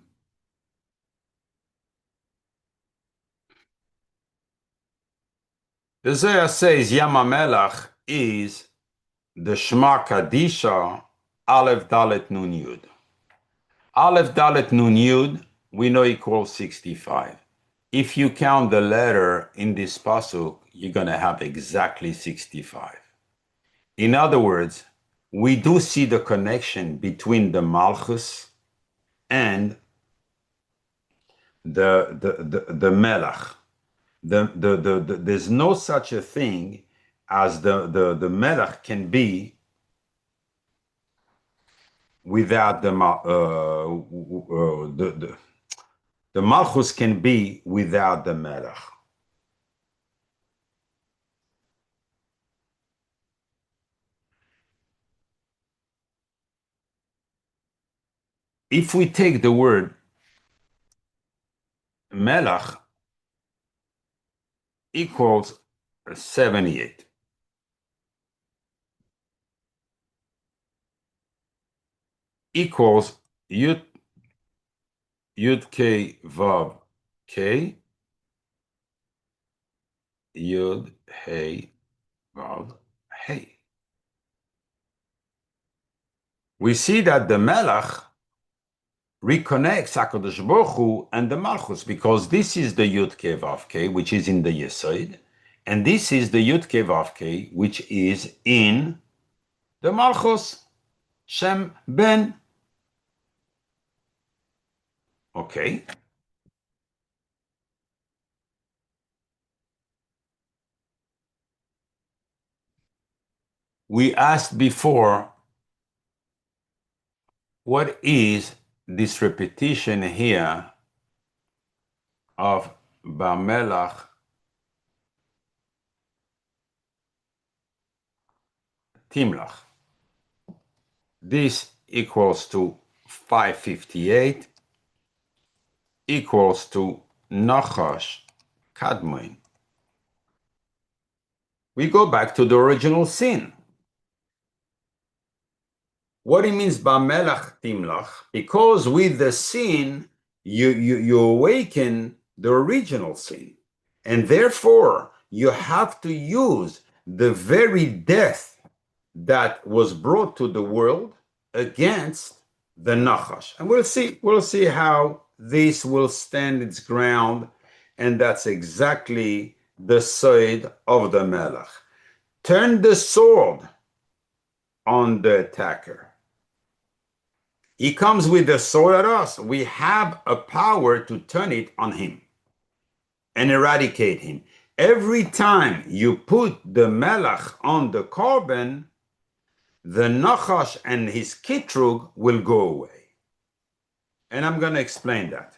The Zohar says Yam HaMelach is the Shema Kadisha Aleph Dalet Nun Yud. Aleph Dalet Nun Yud, we know equals 65. If you count the letter in this pasuk, you're going to have exactly 65. In other words, we do see the connection between the Malchus and the Melach. There's no such a thing as the Melach can be without the Malchus can be without the Melach. If we take the word Melach equals 78. Equals Yud K Vav K Yud Hey Vav Hey. We see that the Melach reconnects HaKadosh Baruch Hu and the Malchus, because this is the Yud K Vav K, which is in the Yesod, and this is the Yud K Vav K, which is in the Malchus, Shem Ben. Okay. We asked before, what is this repetition here of Bamelach Timlach? This equals to 558 equals to Nachash Kadmon. We go back to the original sin. What it means by Melach Timlach, because with the sin, you awaken the original sin. And therefore, you have to use the very death that was brought to the world against the Nachash. And we'll see how this will stand its ground, and that's exactly the side of the Melach. Turn the sword on the attacker. He comes with the sword at us. We have a power to turn it on him and eradicate him. Every time you put the melach on the korban, the nachash and his kitrug will go away. And I'm going to explain that.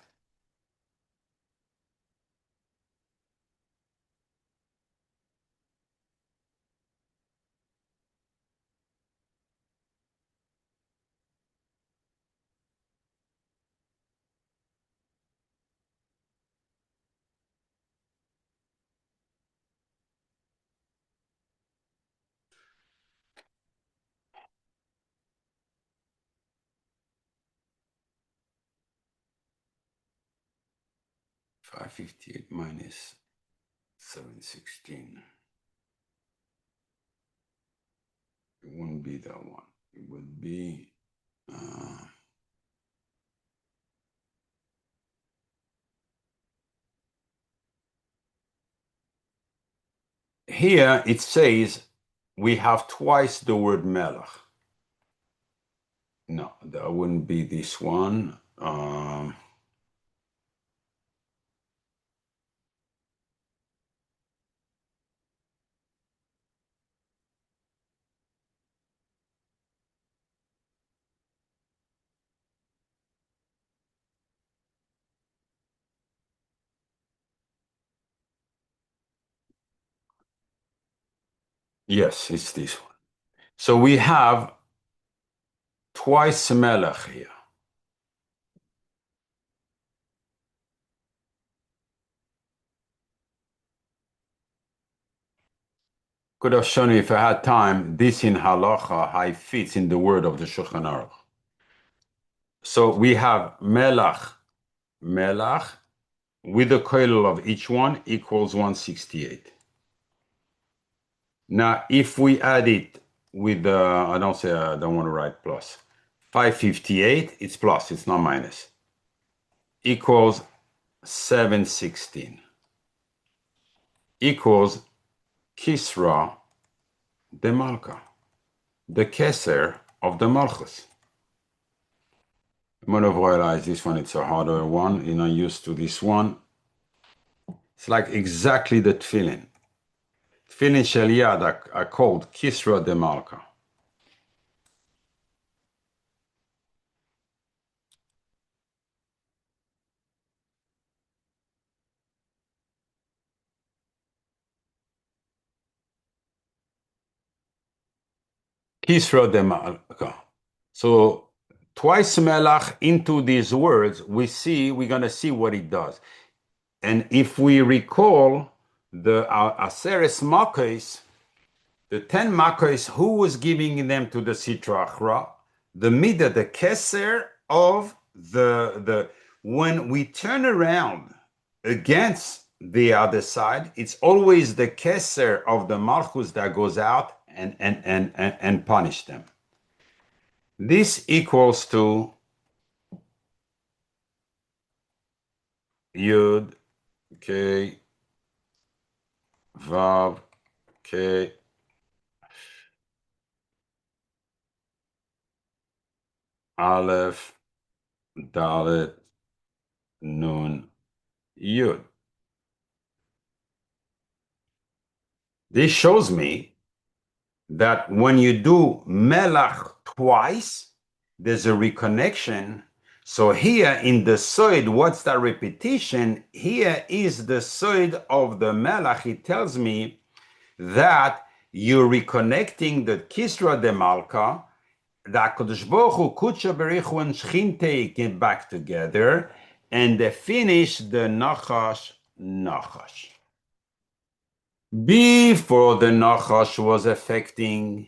$558 minus $716. It wouldn't be that one. It would be here it says we have twice the word melach. No, that wouldn't be this one. Yes, it's this one. So we have twice melach here. Could have shown you if I had time, this in halacha, how it fits in the word of the Shulchan Aruch. So we have melach, with the koilel of each one equals 168. Now, if we add it with the, I don't want to write plus, 558, it's plus, it's not minus, equals 716, equals Kisra de Malka, the Keser of the Malchus. I'm going to realize this one, it's a harder one. You're not used to this one. It's like exactly the tefillin. Tefillin shel yad are called Kisra de Malka. Kisra de Malka. So twice melach into these words, we're going to see what it does. And if we recall the Aseres Makos, the 10 Makos, who was giving them to the Sitra Achra? The midah, the keser of the when we turn around against the other side, it's always the keser of the malchus that goes out and punish them. This equals to Yud, K, Vav, K, Aleph, Dalet, Nun, Yud. This shows me that when you do melach twice, there's a reconnection. So here in the soid, what's that repetition? Here is the soid of the melach. It tells me that you're reconnecting the Kisra de Malka, the HaKadosh Baruch Hu, Kudsha Berichu and Shchinte get back together, and they finish the Nachash. Before the Nachash was affecting,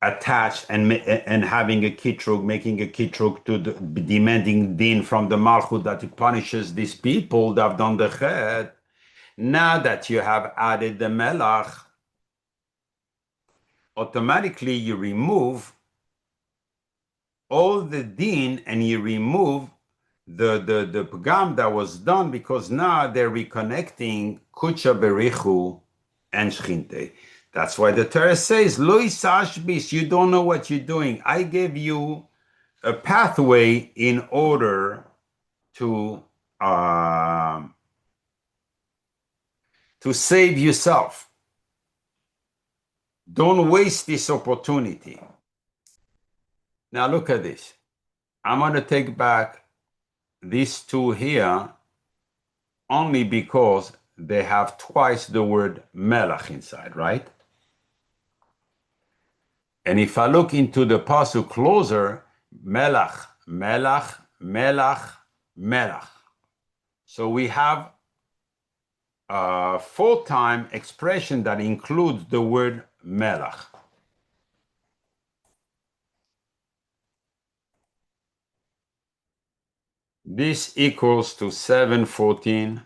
attached, and having a kitrug, making a kitrug to demanding din from the Malchut that it punishes these people that have done the chet, Now that you have added the melach, automatically you remove all the din and you remove the pagam that was done, because now they're reconnecting kucha berichu and shchinte. That's why the Torah says, Lo isashbis, you don't know what you're doing. I gave you a pathway in order to save yourself. Don't waste this opportunity. Now look at this. I'm going to take back these two here only because they have twice the word melach inside, right? And if I look into the pasuk closer, melach, melach, melach, melach. So we have a full-time expression that includes the word melach. This equals to 7:14,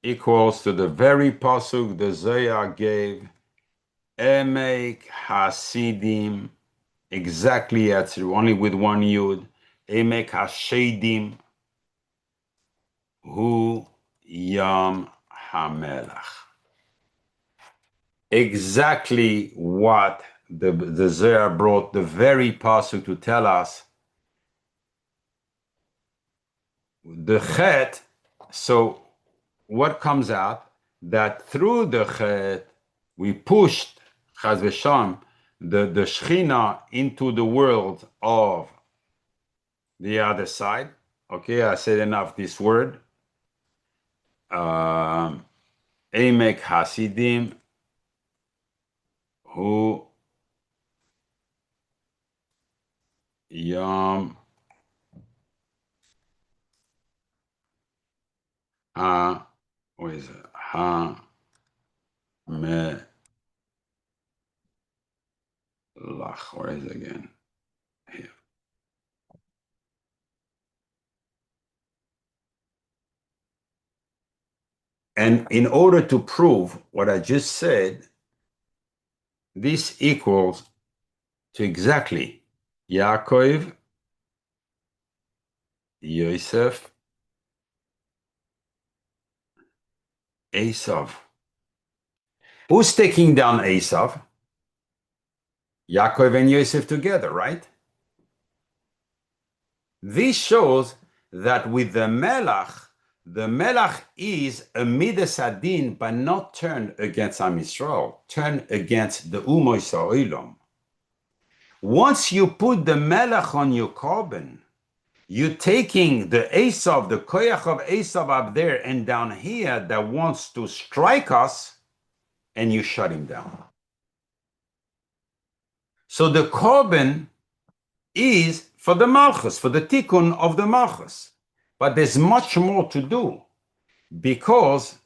equals to the very pasuk the Zohar gave, Emek Hasidim, exactly at only with one yud, Emek Hashedim, Hu Yam HaMelach. Exactly what the Zohar brought, the very pasuk to tell us the chet. So what comes out? That through the chet, we pushed, chaz v'sham, the Shechina into the world of the other side. Okay, I said enough this word. Emek Hasidim, Hu Yam Ha, what is it? Ha Me Lach. Where is it again? Here. And in order to prove what I just said, this equals to exactly Yaakov, Yosef, Esav. Who's taking down Esav? Yaakov and Yosef together, right? This shows that with the melach is a midas adin, but not turned against Am Yisrael, turned against the Umoy Sa'olam. Once you put the melach on your korban, you're taking the Esav, the koyach of Esav up there and down here that wants to strike us, and you shut him down. So the korban is for the malchus, for the tikkun of the malchus. But there's much more to do, because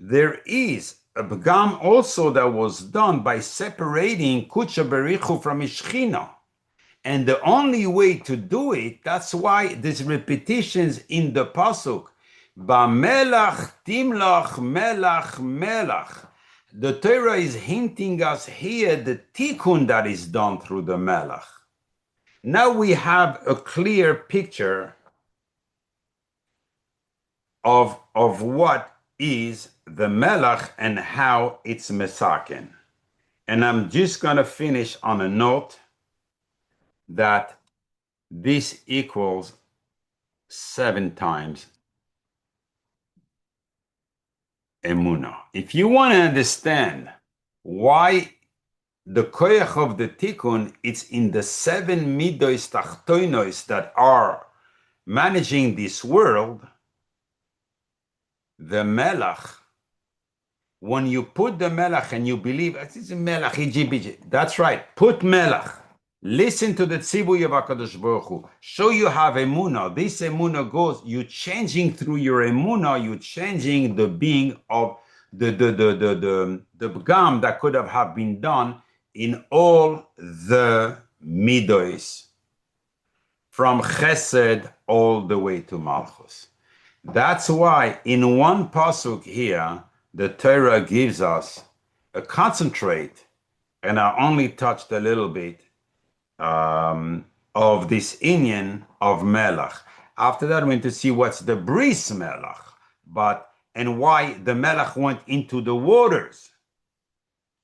there is a pagam also that was done by separating kucha berichu from ishchina. And the only way to do it, that's why there's repetitions in the pasuk. Ba'melach timlach melach melach. The Torah is hinting us here the tikkun that is done through the melach. Now we have a clear picture of what is the melach and how it's mesaken. And I'm just going to finish on a note that this equals 7 times emunah. If you want to understand why the koyach of the tikkun, it's in the 7 midos tachtonos that are managing this world, the melach, when you put the melach and you believe, it's a melach, Egypt, that's right, put melach. Listen to the tzibui of HaKadosh Baruch Hu. Show you have emunah. This emunah goes, you're changing through your emunah, you're changing the being of the pgam that could have been done in all the midos, from chesed all the way to malchus. That's why in one pasuk here, the Torah gives us a concentrate, and I only touched a little bit of this inyan of melach. After that, we're going to see what's the bris melach, and why the melach went into the waters.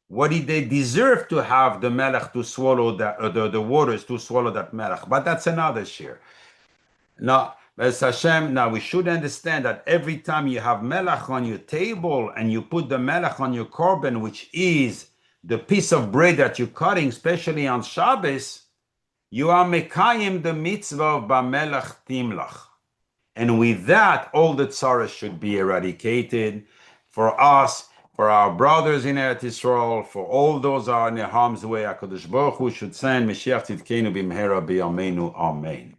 What did they deserve to have the melach to swallow that, the waters to swallow that melach? But that's another share. Now, B'ez Hashem, now we should understand that every time you have melach on your table and you put the melach on your korban, which is the piece of bread that you're cutting, especially on Shabbos, you are mekayim the mitzvah of b'melach timlach. And with that, all the tzaras should be eradicated for us, for our brothers in Eretz Yisrael, for all those who are in harm's way. HaKadosh Baruch Hu should send Mashiach Tzidkenu b'mehera b'yameinu. Amen.